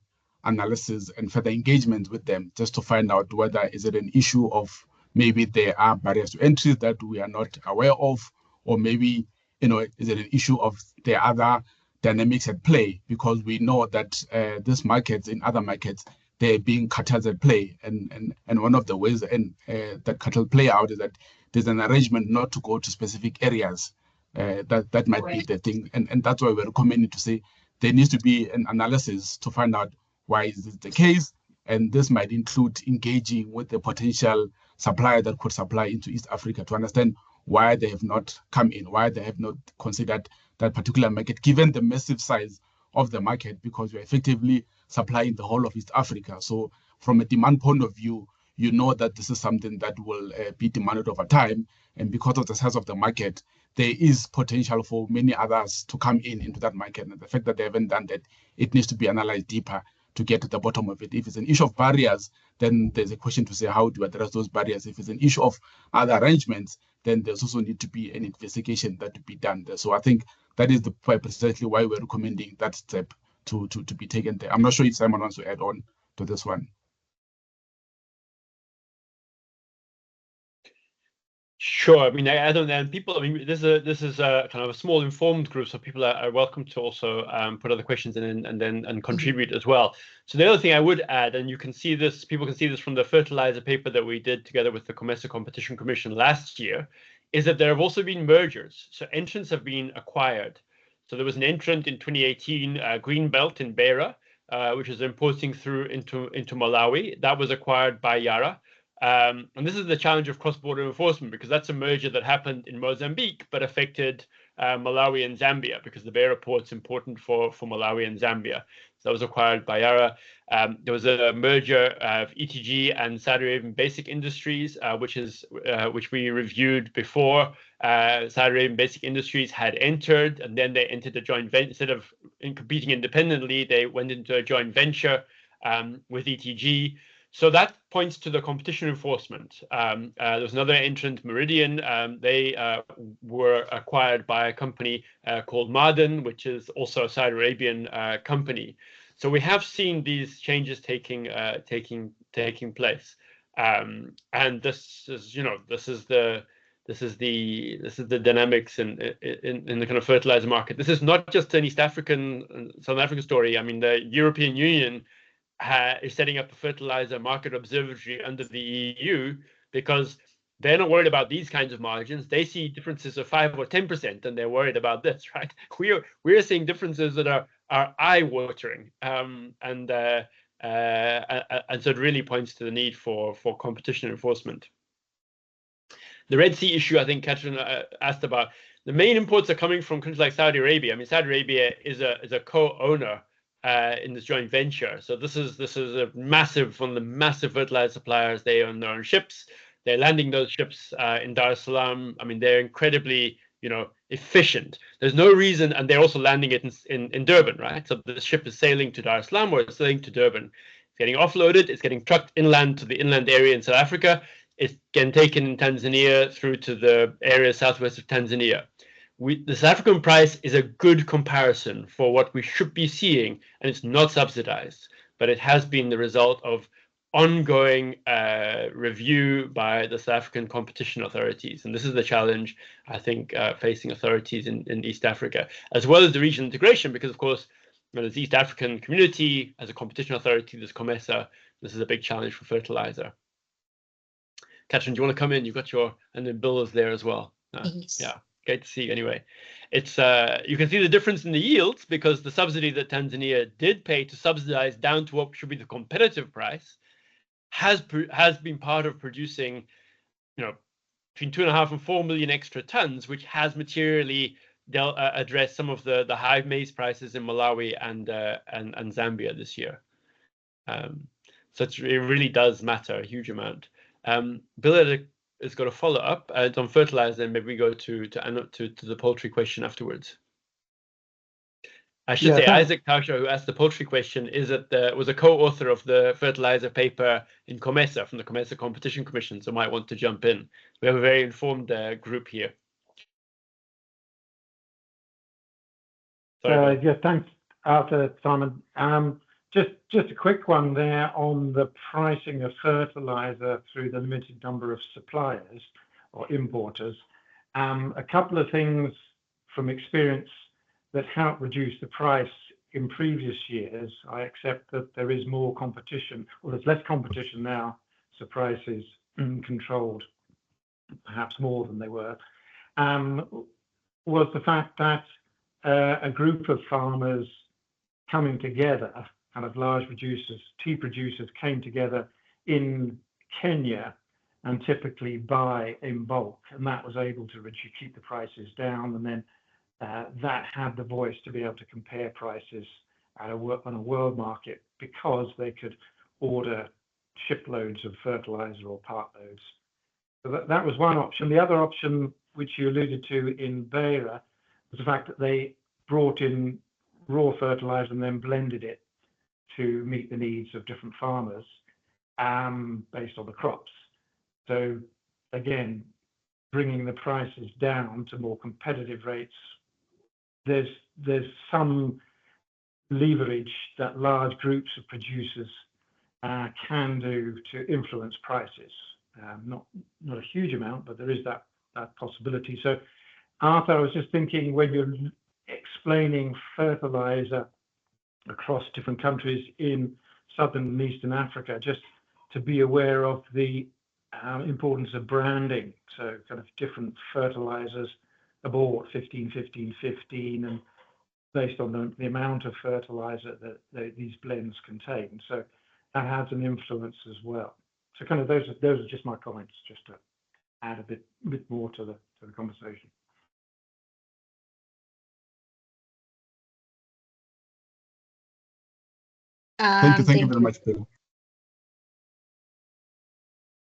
analysis and further engagement with them, just to find out whether is it an issue of maybe there are barriers to entry that we are not aware of, or maybe is it an issue of the other dynamics at play, because we know that these markets, in other markets, they're being cartels at play, and one of the ways that cartel play out is that there's an arrangement not to go to specific areas. That might be the thing, and that's why we're recommending to say there needs to be an analysis to find out why is this the case, and this might include engaging with the potential supplier that could supply into East Africa to understand why they have not come in, why they have not considered that particular market, given the massive size of the market, because we're effectively supplying the whole of East Africa. So from a demand point of view, you know that this is something that will be demanded over time. And because of the size of the market, there is potential for many others to come into that market. And the fact that they haven't done that, it needs to be analyzed deeper to get to the bottom of it. If it's an issue of barriers, then there's a question to say, how do we address those barriers? If it's an issue of other arrangements, then there's also need to be an investigation that to be done there. So I think that is precisely why we're recommending that step to be taken there. I'm not sure if Simon wants to add on to this one. Sure. I mean, I don't know. And people, I mean, this is a kind of a small informed group, so people are welcome to also put other questions in and contribute as well. So the other thing I would add, and you can see this, people can see this from the fertilizer paper that we did together with the COMESA Competition Commission last year, is that there have also been mergers. So entrants have been acquired. So there was an entrant in 2018, Greenbelt in Beira, which is importing through into Malawi. That was acquired by Yara. And this is the challenge of cross-border enforcement, because that's a merger that happened in Mozambique but affected Malawi and Zambia, because the Beira port's important for Malawi and Zambia. So that was acquired by Yara. There was a merger of ETG and Saudi Arabian Basic Industries, which we reviewed before. Saudi Arabian Basic Industries had entered, and then they entered a joint venture. Instead of competing independently, they went into a joint venture with ETG. So that points to the competition enforcement. There was another entrant, Meridian. They were acquired by a company called Marden, which is also a Saudi Arabian company. So we have seen these changes taking place, and this is, you know, this is the dynamics in the kind of fertilizer market. This is not just an East African, South African story. I mean, the European Union is setting up a fertilizer market observatory under the EU, because they're not worried about these kinds of margins. They see differences of 5 or 10%, and they're worried about this, right? We're seeing differences that are eye-watering, and so it really points to the need for competition enforcement. The Red Sea issue, I think Catherine asked about. The main imports are coming from countries like Saudi Arabia. I mean, Saudi Arabia is a co-owner in this joint venture. So this is a massive, one of the massive fertilizer suppliers. They own their own ships. They're landing those ships in Dar es Salaam. I mean, they're incredibly, you know, efficient. There's no reason, and they're also landing it in Durban, right? So the ship is sailing to Dar es Salaam, or it's sailing to Durban. It's getting offloaded. It's getting trucked inland to the inland area in South Africa. It's getting taken in Tanzania through to the area southwest of Tanzania. The South African price is a good comparison for what we should be seeing, and it's not subsidized, but it has been the result of ongoing review by the South African competition authorities. And this is the challenge, I think, facing authorities in East Africa, as well as the regional integration, because, of course, you know, there's East African community as a competition authority, there's COMESA. This is a big challenge for fertilizer. Catherine, do you want to come in? You've got and then Bill is there as well. Yes. Yeah. Great to see. Anyway, it's you can see the difference in the yields, because the subsidy that Tanzania did pay to subsidize down to what should be the competitive price has been part of producing, you know, between 2.5 and 4 million extra tons, which has materially addressed some of the high maize prices in Malawi and Zambia this year. So it really does matter a huge amount. Bill has got a follow-up. It's on fertilizer, and maybe we go to the poultry question afterwards. I should say Isaac Tauscher, who asked the poultry question, was a co-author of the fertilizer paper in COMESA, from the COMESA Competition Commission, so might want to jump in. We have a very informed group here. Sorry, yeah, thanks, Arthur, Simon. Just a quick one there on the pricing of fertilizer through the limited number of suppliers or importers. A couple of things from experience that help reduce the price in previous years. I accept that there is more competition, or there's less competition now, so prices controlled perhaps more than they were, was the fact that a group of farmers coming together, kind of large producers, tea producers, came together in Kenya and typically buy in bulk, and that was able to keep the prices down, and then that had the voice to be able to compare prices on a world market, because they could order shiploads of fertilizer or part loads. So that was one option. The other option, which you alluded to in Beira, was the fact that they brought in raw fertilizer and then blended it to meet the needs of different farmers based on the crops. So again, bringing the prices down to more competitive rates. There's some leverage that large groups of producers can do to influence prices. Not a huge amount, but there is that that possibility. So, Arthur, I was just thinking, when you're explaining fertilizer across different countries in Southern and Eastern Africa, just to be aware of the importance of branding. So kind of different fertilizers abort 15, 15, 15, and based on the amount of fertilizer that these blends contain. So that has an influence as well. So kind of those are just my comments, just to add a bit more to the conversation. Thank you very much, Bill.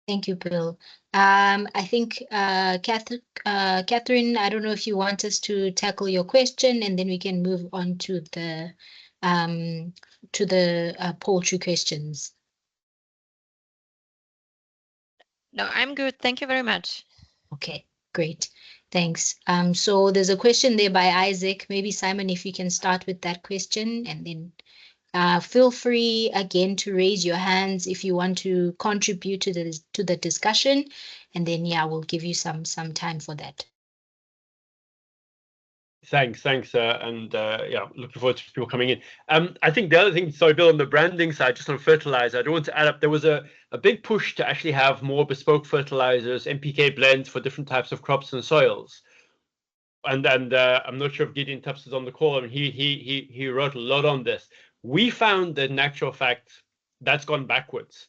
Thank you, Bill. I think Catherine, I don't know if you want us to tackle your question, and then we can move on to the poultry questions. No, I'm good. Thank you very much. Okay, great. Thanks. So there's a question there by Isaac. Maybe Simon, if you can start with that question, and then feel free again to raise your hands if you want to contribute to the discussion, and then we'll give you some time for that. Thanks, and looking forward to people coming in. I think the other thing, sorry, Bill, on the branding side, just on fertilizer, I don't want to add up. There was a big push to actually have more bespoke fertilizers, NPK blends for different types of crops and soils. And I'm not sure if Gideon Tubbs is on the call. I mean, he wrote a lot on this. We found that in actual fact that's gone backwards.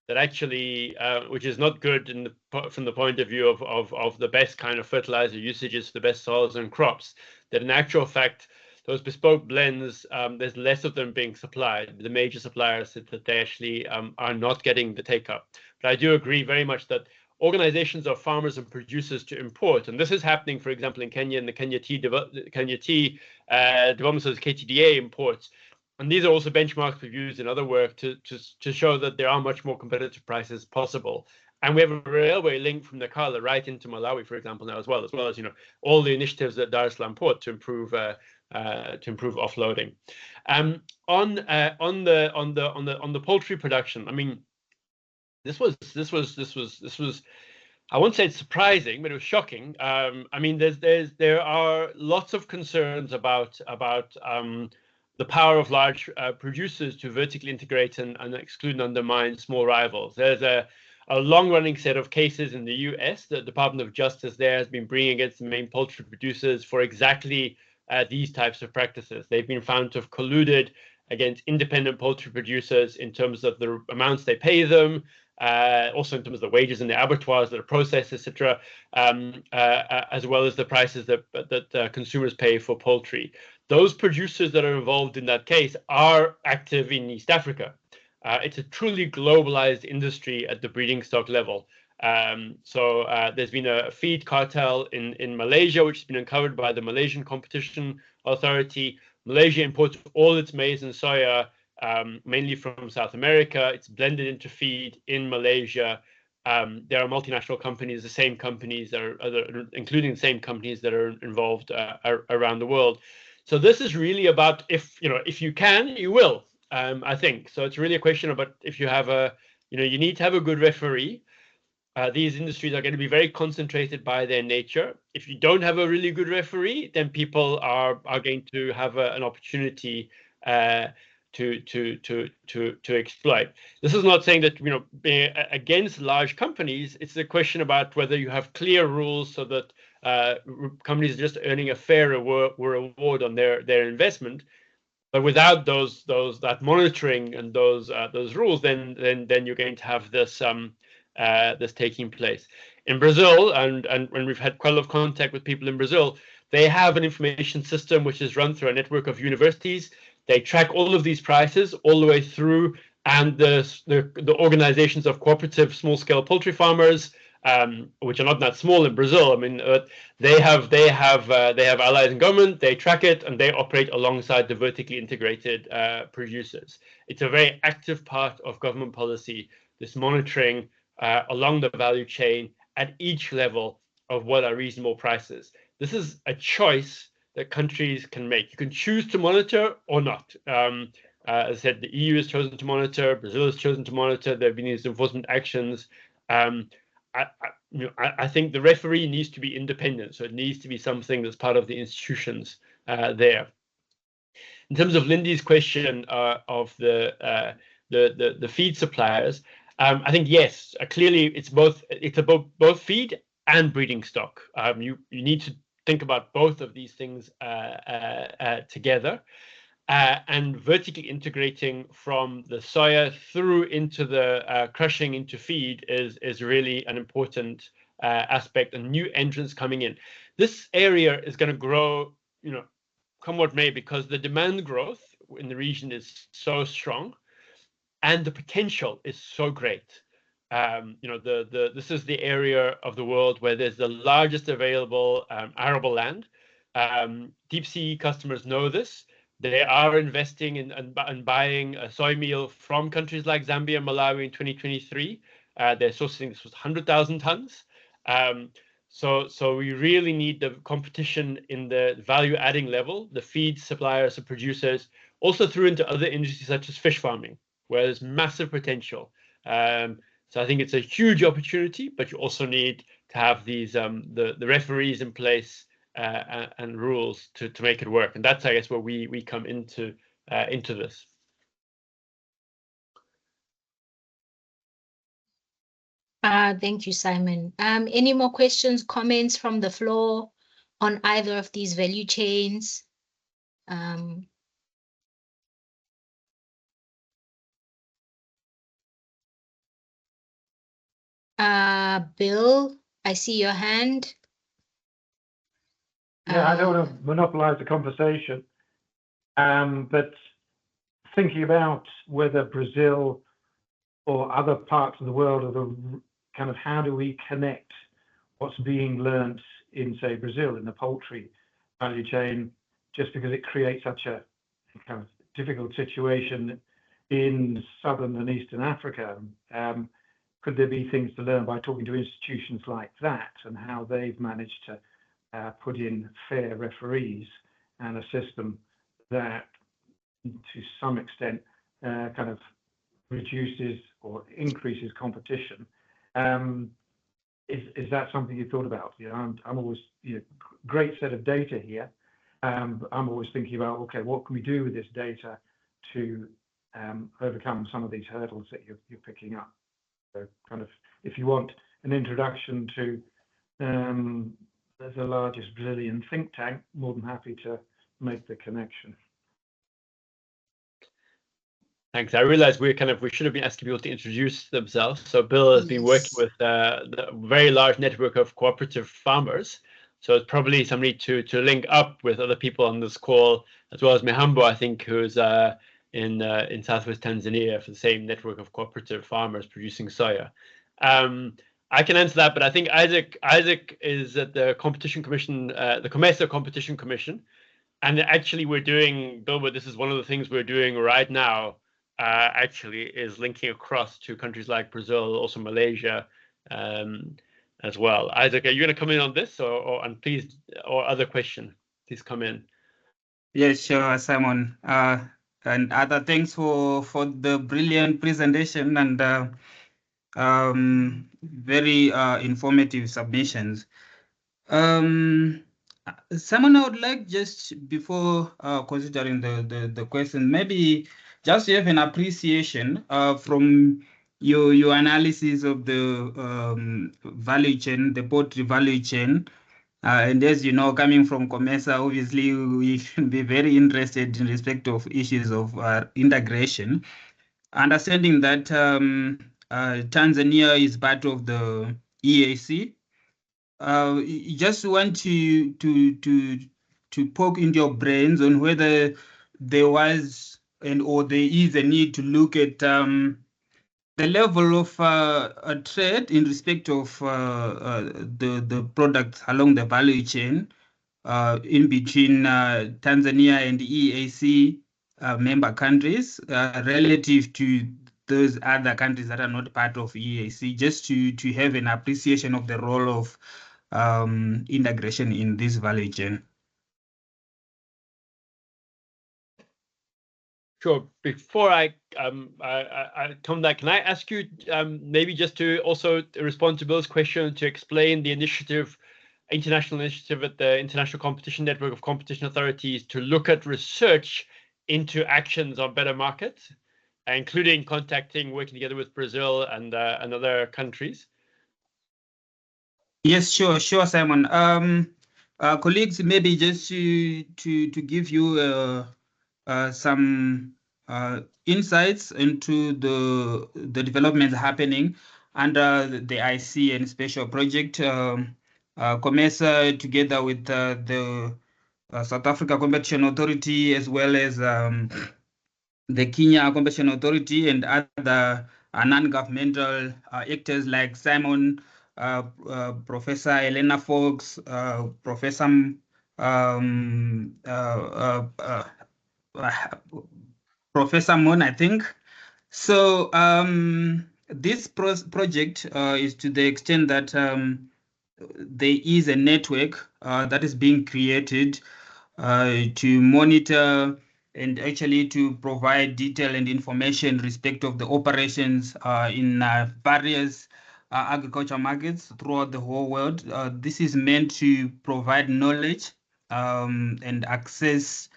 That actually, which is not good from the point of view of the best kind of fertilizer usages, the best soils and crops. That in actual fact, those bespoke blends, there's less of them being supplied. The major suppliers said that they actually are not getting the take up. But I do agree very much that organizations of farmers and producers to import, and this is happening, for example, in Kenya, in the Kenya Tea Development Service, KTDA imports. And these are also benchmarks we've used in other work to show that there are much more competitive prices possible. And we have a railway link from Nakala right into Malawi, for example, now as well as all the initiatives that Dar es Salaam port to improve offloading. On the poultry production, I mean, this was I won't say it's surprising, but it was shocking. I mean, there are lots of concerns about the power of large producers to vertically integrate and exclude and undermine small rivals. There's a long-running set of cases in the US. The Department of Justice there has been bringing against the main poultry producers for exactly these types of practices. They've been found to have colluded against independent poultry producers in terms of the amounts they pay them, also in terms of the wages in the abattoirs that are processed, etc., as well as the prices that consumers pay for poultry. Those producers that are involved in that case are active in East Africa. It's a truly globalized industry at the breeding stock level. So there's been a feed cartel in Malaysia, which has been uncovered by the Malaysian Competition Authority. Malaysia imports all its maize and soya, mainly from South America. It's blended into feed in Malaysia. There are multinational companies, the same companies that are including the same companies that are involved around the world. So this is really about if you can, you will. I think so. It's really a question about if you have you need to have a good referee. These industries are going to be very concentrated by their nature. If you don't have a really good referee, then people are going to have an opportunity to exploit. This is not saying that being against large companies. It's a question about whether you have clear rules so that companies are just earning a fair reward on their investment. But without that monitoring and those rules, then you're going to have this this taking place in Brazil. And when we've had quite a lot of contact with people in Brazil, they have an information system which is run through a network of universities. They track all of these prices all the way through, and the organizations of cooperative small-scale poultry farmers, which are not that small in Brazil. I mean, they have allies in government. They track it, and they operate alongside the vertically integrated producers. It's a very active part of government policy, this monitoring along the value chain at each level of what are reasonable prices. This is a choice that countries can make. You can choose to monitor or not. As I said, the EU has chosen to monitor. Brazil has chosen to monitor. There have been these enforcement actions. I think the referee needs to be independent, so it needs to be something that's part of the institutions there. In terms of Lindy's question of the feed suppliers, I think yes, clearly it's about both feed and breeding stock. You need to think about both of these things together. And vertically integrating from the soya through into the crushing into feed is really an important aspect, and new entrants coming in. This area is going to grow, come what may, because the demand growth in the region is so strong and the potential is so great. This is the area of the world where there's the largest available arable land. Deep sea customers know this. They are investing in buying soy meal from countries like Zambia and Malawi in 2023. They're sourcing this was 100,000 tons. So we really need the competition in the value adding level, the feed suppliers, the producers, also through into other industries such as fish farming, where there's massive potential. So I think it's a huge opportunity, but you also need to have these the referees in place and rules to make it work. And that's, I guess, where we come into this. Thank you, Simon. Any more questions, comments from the floor on either of these value chains? Bill, I see your hand. Yeah, I don't want to monopolize the conversation, but thinking about whether Brazil or other parts of the world are the kind of how do we connect what's being learnt in, say, Brazil in the poultry value chain, just because it creates such a kind of difficult situation in southern and eastern Africa. Could there be things to learn by talking to institutions like that and how they've managed to put in fair referees and a system that to some extent kind of reduces or increases competition? Is that something you thought about? I'm always, great set of data here. I'm always thinking about, okay, what can we do with this data to overcome some of these hurdles that you're picking up? So kind of, if you want an introduction to the largest Brazilian think tank, more than happy to make the connection. Thanks. I realize we should have been asking people to introduce themselves. So Bill has been working with the very large network of cooperative farmers. So it's probably somebody to link up with other people on this call, as well as Mihambo, I think, who's in southwest Tanzania for the same network of cooperative farmers producing soya. I can answer that, but I think Isaac is at the Competition Commission, the COMESA Competition Commission. And actually we're doing, Bill, this is one of the things we're doing right now, actually, is linking across to countries like Brazil, also Malaysia, as well. Isaac, are you going to come in on this, or other question? Please come in. Yes, sure, Simon. And other thanks for the brilliant presentation and very informative submissions. Simon, I would like, just before considering the question, maybe just to have an appreciation from your analysis of the value chain, the poultry value chain. And as you know, coming from COMESA, obviously we should be very interested in respect of issues of integration. Understanding that Tanzania is part of the EAC, just want to poke into your brains on whether there was or there is a need to look at the level of trade in respect of the products along the value chain in between Tanzania and the EAC member countries relative to those other countries that are not part of EAC, just to have an appreciation of the role of integration in this value chain. Sure. Before I come back, can I ask you maybe just to also respond to Bill's question to explain the international initiative at the International Competition Network of Competition Authorities to look at research into actions on better markets, including working together with Brazil and other countries? Yes, sure, Simon. Colleagues, maybe just to give you some insights into the developments happening under the IC and special project. COMESA, together with the South Africa Competition Authority, as well as the Kenya Competition Authority and other non-governmental actors like Simon, Professor Elena Fox, Professor Professor Mon, I think. So this project is to the extent that there is a network that is being created to monitor and actually to provide detail and information in respect of the operations in various agriculture markets throughout the whole world. This is meant to provide knowledge and access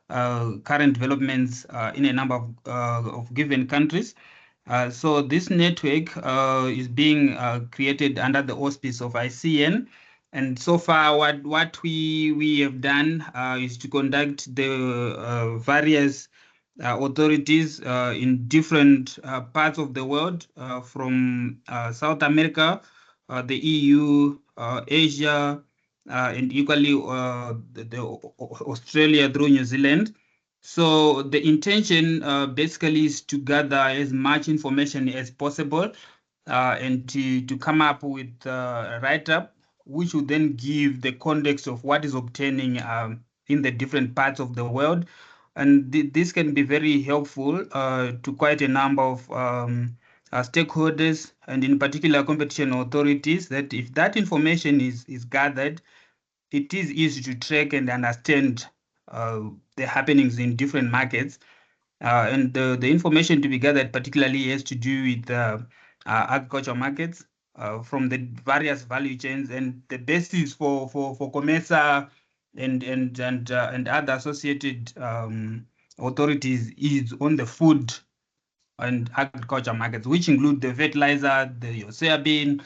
current developments in a number of given countries. So this network is being created under the auspice of ICN. And so far, what we have done is to conduct the various authorities in different parts of the world, from South America, the EU, Asia, and equally Australia through New Zealand. So the intention basically is to gather as much information as possible and to come up with a write-up, which will then give the context of what is obtaining in the different parts of the world. And this can be very helpful to quite a number of stakeholders, and in particular competition authorities, that if that information is gathered, it is easy to track and understand the happenings in different markets. And the information to be gathered particularly has to do with agriculture markets from the various value chains, and the basis for COMESA and other associated authorities is on the food and agriculture markets, which include the fertilizer, your soybean,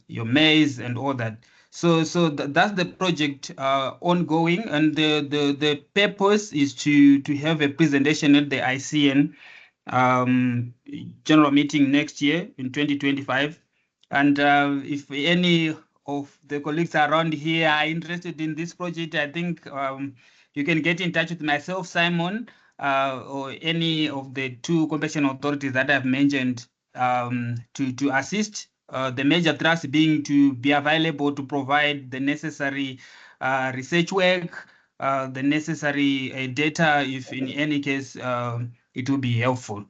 your maize, and all that. So that's the project ongoing, and the purpose is to have a presentation at the ICN general meeting next year in 2025. And if any of the colleagues around here are interested in this project, I think you can get in touch with myself, Simon, or any of the two competition authorities that I've mentioned to assist. The major thrust being to be available to provide the necessary research work, the necessary data, if in any case it will be helpful.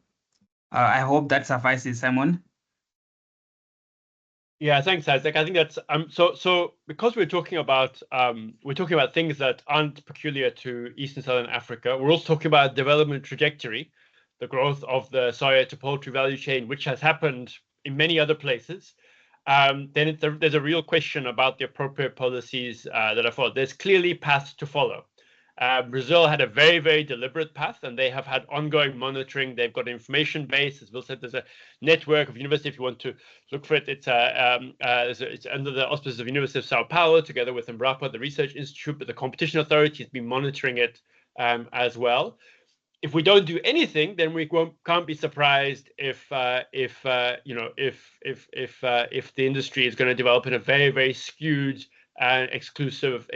I hope that suffices, Simon. Yeah, thanks, Isaac. I think that's so because we're talking about things that aren't peculiar to East and Southern Africa. We're also talking about development trajectory, the growth of the soya to poultry value chain, which has happened in many other places. Then there's a real question about the appropriate policies that are followed. There's clearly paths to follow. Brazil had a very, very deliberate path, and they have had ongoing monitoring. They've got an information base. As Bill said, there's a network of universities. If you want to look for it, it's under the auspices of University of Sao Paulo, together with Embrapa, the research institute, but the competition authority has been monitoring it as well. If we don't do anything, then we can't be surprised if the industry is going to develop in a very, very skewed and exclusive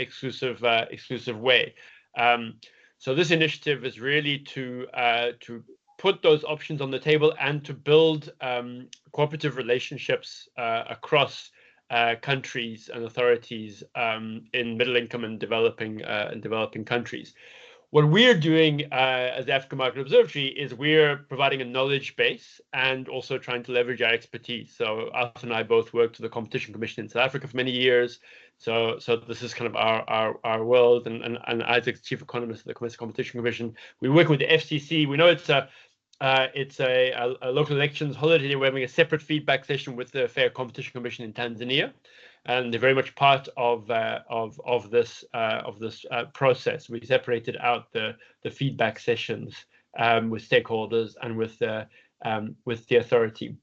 way. So this initiative is really to put those options on the table and to build cooperative relationships across countries and authorities in middle income and developing countries. What we're doing as the African Market Observatory is we're providing a knowledge base and also trying to leverage our expertise. So Arthur and I both worked for the Competition Commission in South Africa for many years. So this is kind of our world, and Isaac's chief economist of the Commerce Competition Commission. We work with the FCC. We know it's a local elections holiday. We're having a separate feedback session with the Fair Competition Commission in Tanzania, and they're very much part of this process. We separated out the feedback sessions with stakeholders and with the authority.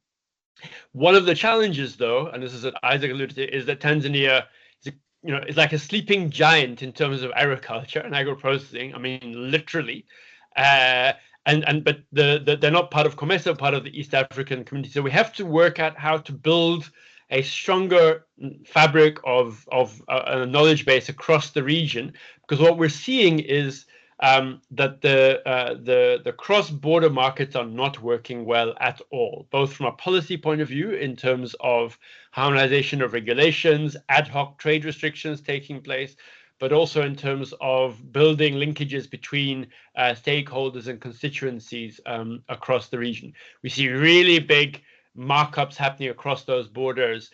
One of the challenges, though, and this is what Isaac alluded to, is that Tanzania is like a sleeping giant in terms of agriculture and agro-processing. I mean, literally. But they're not part of COMESA, part of the East African community. So we have to work out how to build a stronger fabric of a knowledge base across the region, because what we're seeing is that the cross-border markets are not working well at all, both from a policy point of view in terms of harmonization of regulations, ad hoc trade restrictions taking place, but also in terms of building linkages between stakeholders and constituencies across the region. We see really big markups happening across those borders.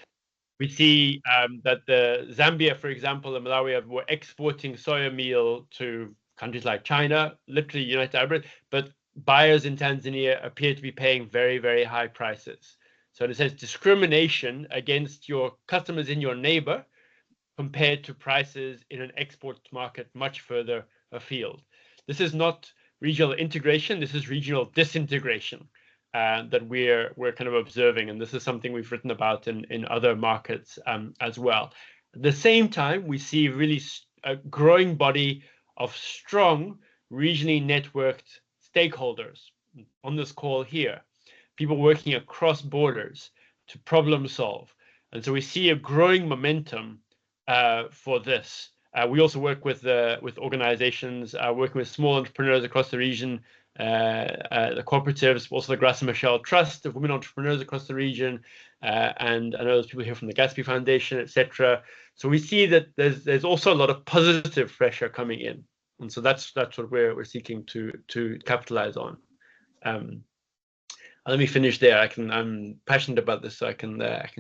We see that the Zambia, for example, and Malawi were exporting soya meal to countries like China, literally United Arab Emirates, but buyers in Tanzania appear to be paying very, very high prices. So in a sense, discrimination against your customers in your neighbor compared to prices in an export market much further afield. This is not regional integration, this is regional disintegration that we're kind of observing, and this is something we've written about in other markets as well. At the same time, we see really a growing body of strong, regionally networked stakeholders on this call here, people working across borders to problem solve. And so we see a growing momentum for this. We also work with organizations working with small entrepreneurs across the region, the cooperatives, also the Graça Machel Trust of women entrepreneurs across the region, and I know there's people here from the Gatsby Foundation, etc. So we see that there's also a lot of positive pressure coming in, and so that's what we're seeking to capitalize on. Let me finish there. I'm passionate about this, so I can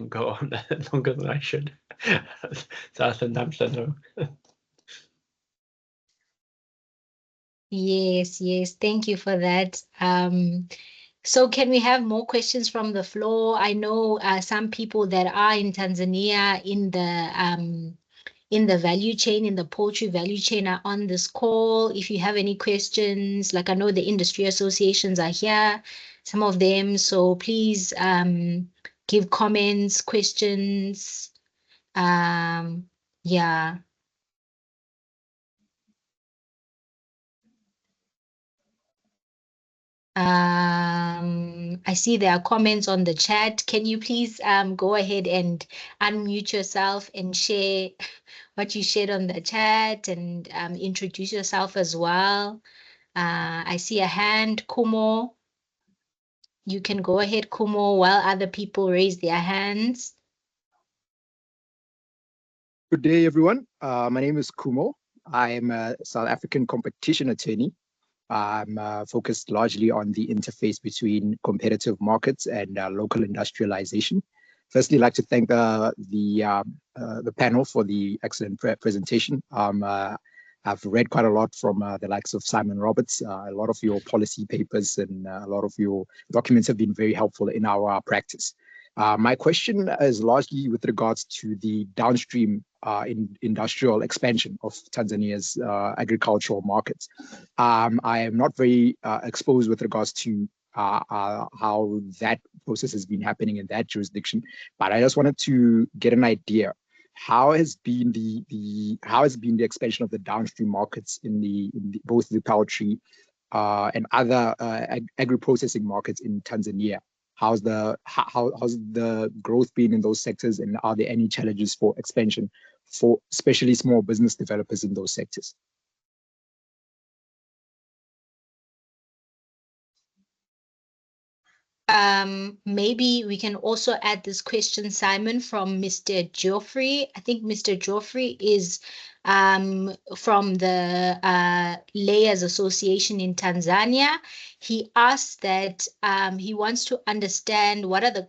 go on longer than I should. Yes, thank you for that. So can we have more questions from the floor? I know some people that are in Tanzania in the value chain, in the poultry value chain, are on this call. If you have any questions, like I know the industry associations are here, some of them, so please give comments, questions. Yeah. I see there are comments on the chat. Can you please go ahead and unmute yourself and share what you shared on the chat, and introduce yourself as well. I see a hand, Kumo. You can go ahead, Kumo, while other people raise their hands. Good day, everyone. My name is Kumo. I am a South African competition attorney. I'm focused largely on the interface between competitive markets and local industrialization. Firstly, I'd like to thank the panel for the excellent presentation. I've read quite a lot from the likes of Simon Roberts. A lot of your policy papers and a lot of your documents have been very helpful in our practice. My question is largely with regards to the downstream industrial expansion of Tanzania's agricultural markets. I am not very exposed with regards to how that process has been happening in that jurisdiction, but I just wanted to get an idea. How has been the expansion of the downstream markets in both the poultry and other agri-processing markets in Tanzania? How's the growth been in those sectors, and are there any challenges for expansion for especially small business developers in those sectors? Maybe we can also add this question, Simon, from Mr. Geoffrey. I think Mr. Geoffrey is from the Layers Association in Tanzania. He asked that he wants to understand what are the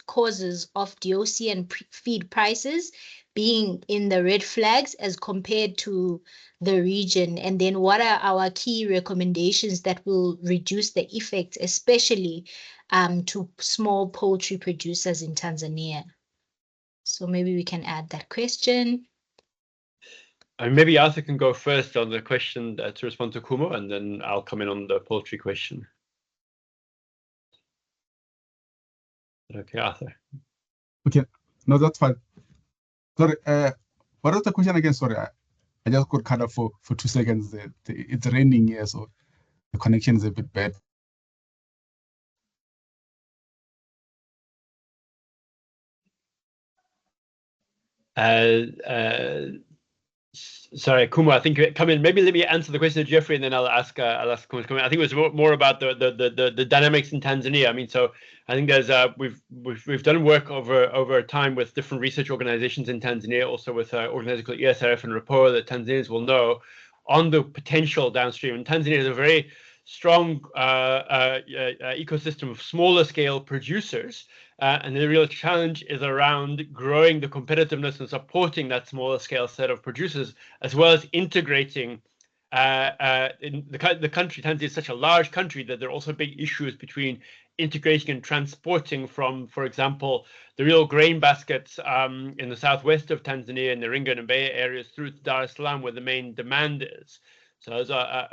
causes of DOC and feed prices being in the red flags as compared to the region? And then what are our key recommendations that will reduce the effects, especially to small poultry producers in Tanzania? So maybe we can add that question. And maybe Arthur can go first on the question to respond to Kumo, and then I'll come in on the poultry question. Okay, Arthur. Okay, no, that's fine. Sorry, what was the question again? Sorry, I just got cut off for 2 seconds. It's raining here, so the connection is a bit bad. Sorry, Kumo, I think come in. Maybe let me answer the question to Jeffrey, and then I'll ask Kumo to come in. I think it was more about the dynamics in Tanzania. I mean, so I think there's we've done work over time with different research organizations in Tanzania, also with organizations called ESRF and Rapport that Tanzanians will know on the potential downstream. And Tanzania is a very strong ecosystem of smaller scale producers. And the real challenge is around growing the competitiveness and supporting that smaller scale set of producers, as well as integrating in the country. Tanzania is such a large country that there are also big issues between integrating and transporting from, for example, the real grain baskets in the southwest of Tanzania, in the Ringa and Mbeya areas, through to Dar es Salaam, where the main demand is. So,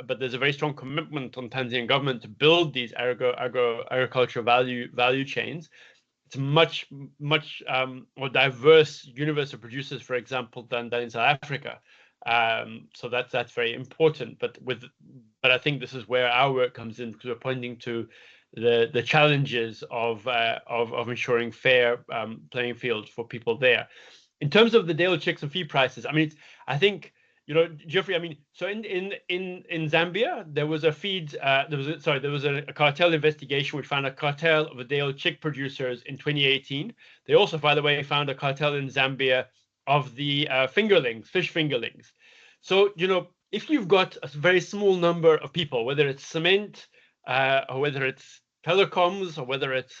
but there's a very strong commitment on Tanzanian government to build these agricultural value chains. It's much more diverse universe of producers, for example, than in South Africa. So that's very important. But I think this is where our work comes in, because we're pointing to the challenges of ensuring fair playing field for people there. In terms of the day-old chicks and feed prices, I mean, I think, you know, Jeffrey, I mean, so in Zambia, there was a cartel investigation which found a cartel of the day-old chick producers in 2018. They also, by the way, found a cartel in Zambia of the fish fingerlings. So, you know, if you've got a very small number of people, whether it's cement, or whether it's telecoms, or whether it's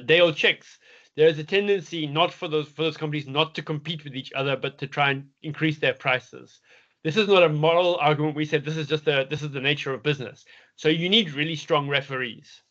day-old chicks, there's a tendency not for those companies not to compete with each other, but to try and increase their prices. This is not a moral argument. We said this is the nature of business. So you need really strong referees.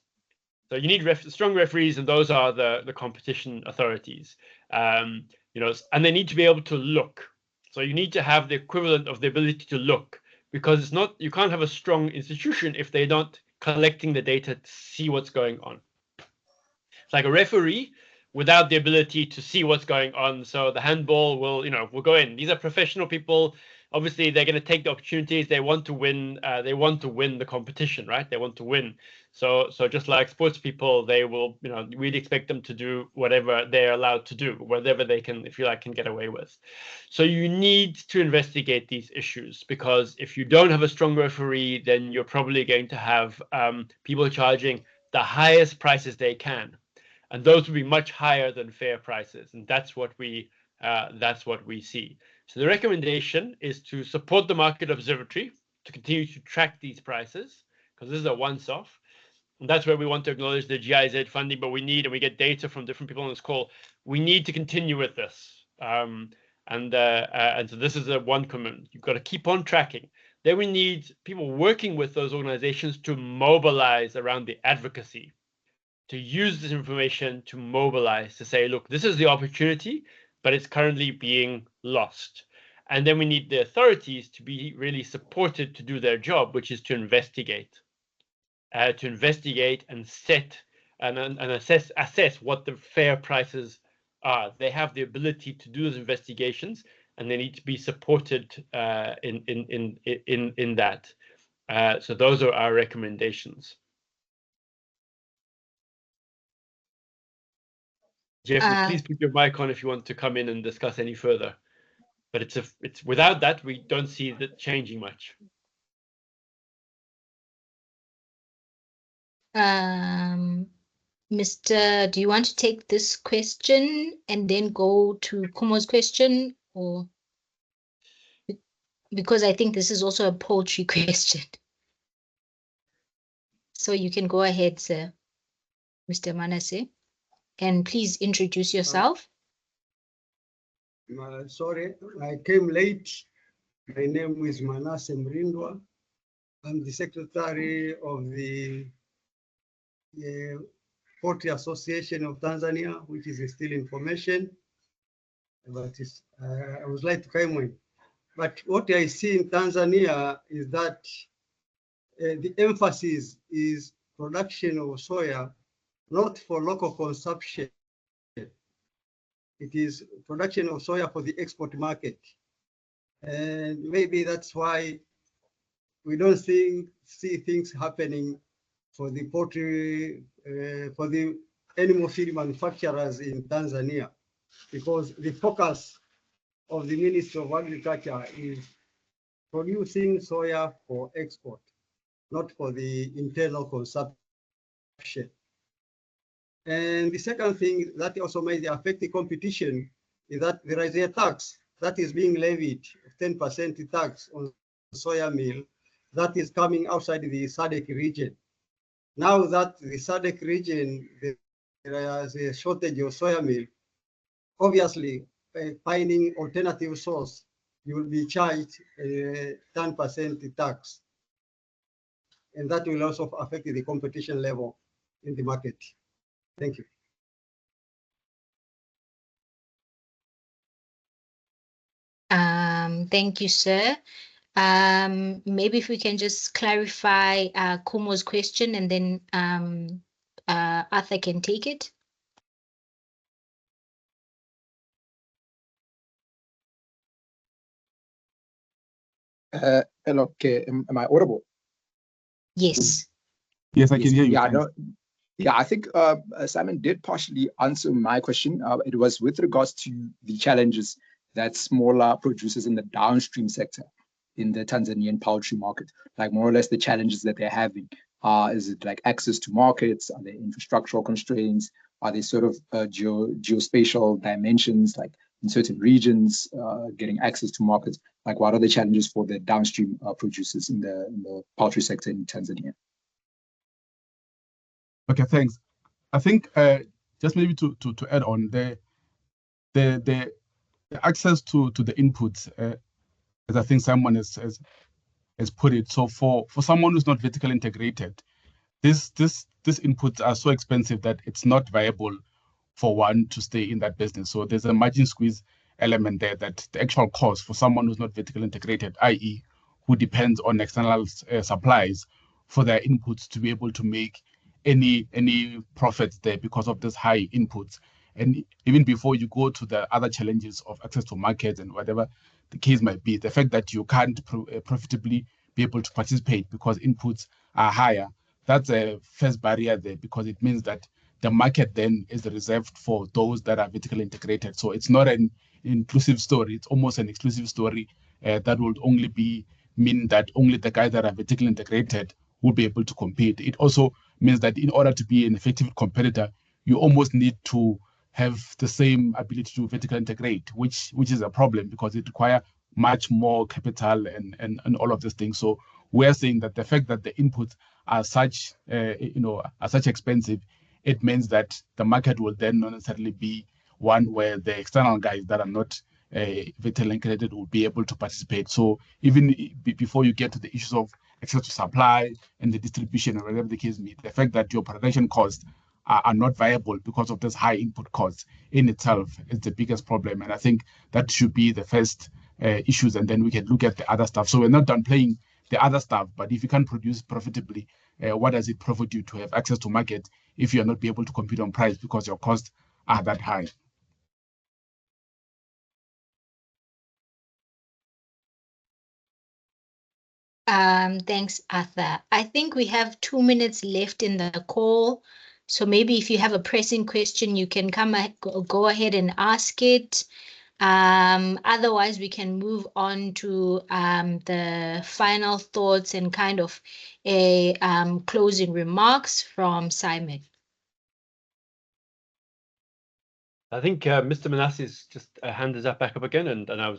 So you need strong referees, and those are the competition authorities. You know, and they need to be able to look. So you need to have the equivalent of the ability to look, because it's not, you can't have a strong institution if they're not collecting the data to see what's going on. It's like a referee without the ability to see what's going on. So the handball will go in. These are professional people. Obviously, they're going to take the opportunities. They want to win. They want to win the competition, right? They want to win. So just like sports people, they will, we'd expect them to do whatever they're allowed to do, whatever they can, if you like, can get away with. So you need to investigate these issues, because if you don't have a strong referee, then you're probably going to have people charging the highest prices they can. And those will be much higher than fair prices, and that's what we see. So the recommendation is to support the Market Observatory to continue to track these prices, because this is a once-off, and that's where we want to acknowledge the GIZ funding. But we get data from different people on this call. We need to continue with this, and so this is a one commitment. You've got to keep on tracking. Then we need people working with those organizations to mobilize around the advocacy, to use this information to mobilize, to say, look, this is the opportunity, but it's currently being lost. And then we need the authorities to be really supported to do their job, which is to investigate and set and assess what the fair prices are. They have the ability to do those investigations, and they need to be supported in that. So those are our recommendations. Jeffrey, please put your mic on if you want to come in and discuss any further. But it's without that, we don't see that changing much. Mr. Do you want to take this question and then go to Kumo's question, or because I think this is also a poultry question? So you can go ahead, sir, Mr. Manasseh, and please introduce yourself. Sorry, I came late. My name is Manasseh Mrindwa. I'm the secretary of the Poultry Association of Tanzania, which is still information, but I would like to come in. But what I see in Tanzania is that the emphasis is production of soya, not for local consumption. It is production of soya for the export market. And maybe that's why we don't see things happening for the poultry, for the animal feed manufacturers in Tanzania, because the focus of the Ministry of Agriculture is producing soya for export, not for the internal consumption. And the second thing that also may affect the competition is that there is a tax that is being levied, 10% tax on soya meal that is coming outside the SADC region. Now that the SADC region, there is a shortage of soya meal, obviously finding alternative source, you will be charged a 10% tax. And that will also affect the competition level in the market. Thank you. Thank you, sir. Maybe if we can just clarify Kumo's question, and then Arthur can take it. Hello, okay, am I audible? Yes. Yes, I can hear you. Yeah, no, yeah, I think Simon did partially answer my question. It was with regards to the challenges that smaller producers in the downstream sector in the Tanzanian poultry market, like more or less the challenges that they're having. Is it like access to markets? Are there infrastructural constraints? Are there sort of geospatial dimensions, like in certain regions, getting access to markets? Like, what are the challenges for the downstream producers in the poultry sector in Tanzania? Okay, thanks. I think just maybe to add on the access to the inputs, as I think someone has put it. So for someone who's not vertically integrated, these inputs are so expensive that it's not viable for one to stay in that business. So there's a margin squeeze element there, that the actual cost for someone who's not vertically integrated, i.e., who depends on external supplies for their inputs to be able to make any profits there because of this high inputs. And even before you go to the other challenges of access to markets and whatever the case might be, the fact that you can't profitably be able to participate because inputs are higher, that's a first barrier there, because it means that the market then is reserved for those that are vertically integrated. So it's not an inclusive story, it's almost an exclusive story that would only mean that only the guys that are vertically integrated will be able to compete. It also means that in order to be an effective competitor, you almost need to have the same ability to vertically integrate, which is a problem because it requires much more capital and all of these things. So we're saying that the fact that the inputs are such are such expensive, it means that the market will then not necessarily be one where the external guys that are not vertically integrated will be able to participate. So even before you get to the issues of access to supply and the distribution or whatever the case may be, the fact that your production costs are not viable because of this high input costs in itself is the biggest problem. And I think that should be the first issues, and then we can look at the other stuff. So we're not done playing the other stuff, but if you can't produce profitably, what does it profit you to have access to market if you're not be able to compete on price because your costs are that high? Thanks, Arthur. I think we have 2 minutes left in the call. So maybe if you have a pressing question, you can go ahead and ask it. Otherwise, we can move on to the final thoughts and kind of a closing remarks from Simon. I think Mr. Manasseh's just hand is up back up again, and I'll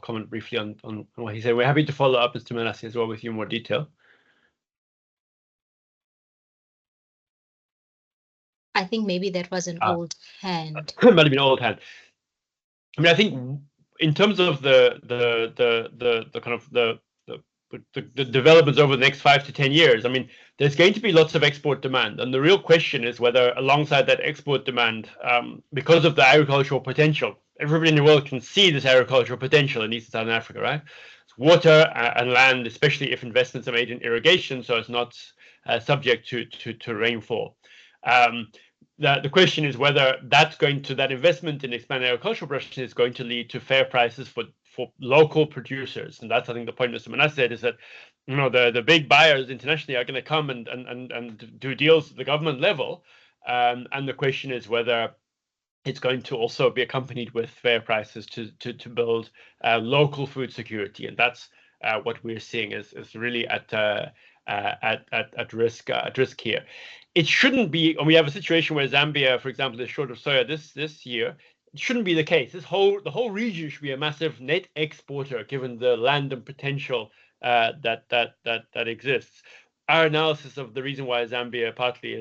comment briefly on what he said. We're happy to follow up, Mr. Manasseh, as well with you in more detail. I think maybe that was an old hand. It might have been old hand. I mean, I think in terms of the kind of the developments over the next 5 to 10 years, I mean, there's going to be lots of export demand, and the real question is whether, alongside that export demand, because of the agricultural potential, everybody in the world can see this agricultural potential in East and Southern Africa, right? It's water and land, especially if investments are made in irrigation, so it's not subject to rainfall. The question is whether that investment in expanding agricultural production is going to lead to fair prices for local producers. And that's, I think, the point Mr. Manas said, is that, you know, the big buyers internationally are going to come and do deals at the government level. And the question is whether it's going to also be accompanied with fair prices to build local food security. And that's what we're seeing is really at risk here. It shouldn't be, and we have a situation where Zambia, for example, is short of soya this year. It shouldn't be the case. The whole region should be a massive net exporter, given the land and potential that exists. Our analysis of the reason why Zambia partly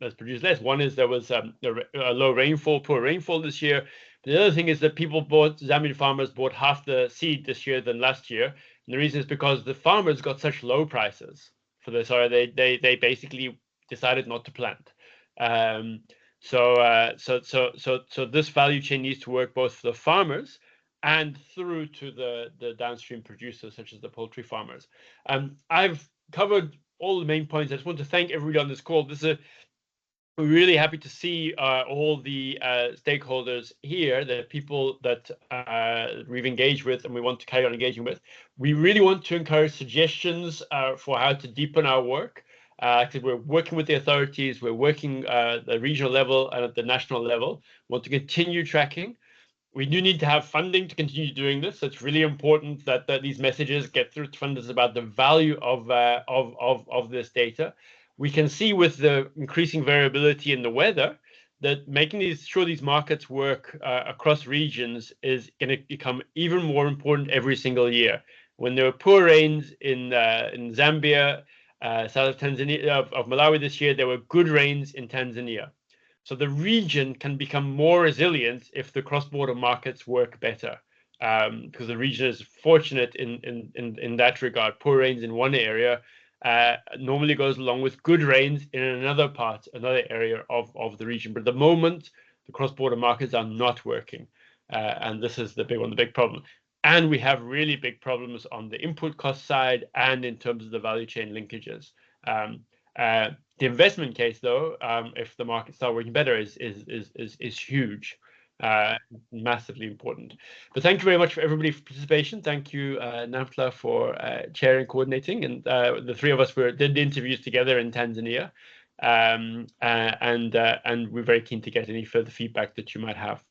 has produced less. One is there was a low rainfall, poor rainfall this year. The other thing is that Zambian farmers bought half the seed this year than last year. And the reason is because the farmers got such low prices for the soya, they basically decided not to plant. So this value chain needs to work both for the farmers and through to the downstream producers, such as the poultry farmers. I've covered all the main points. I just want to thank everybody on this call. We're really happy to see all the stakeholders here, the people that we've engaged with and we want to carry on engaging with. We really want to encourage suggestions for how to deepen our work. Because we're working with the authorities, we're working at the regional level and at the national level. We want to continue tracking. We do need to have funding to continue doing this. So it's really important that these messages get through to funders about the value of this data. We can see with the increasing variability in the weather that making sure these markets work across regions is going to become even more important every single year. When there were poor rains in Zambia, south of Tanzania, of Malawi this year, there were good rains in Tanzania. So the region can become more resilient if the cross-border markets work better, because the region is fortunate in that regard. Poor rains in one area normally goes along with good rains in another area of the region. But at the moment, the cross-border markets are not working, and this is the big problem. And we have really big problems on the input cost side and in terms of the value chain linkages. The investment case, though, if the markets start working better, is huge, massively important. But thank you very much for everybody's participation. Thank you, Namhla, for chairing and coordinating. And the three of us did the interviews together in Tanzania, and we're very keen to get any further feedback that you might have.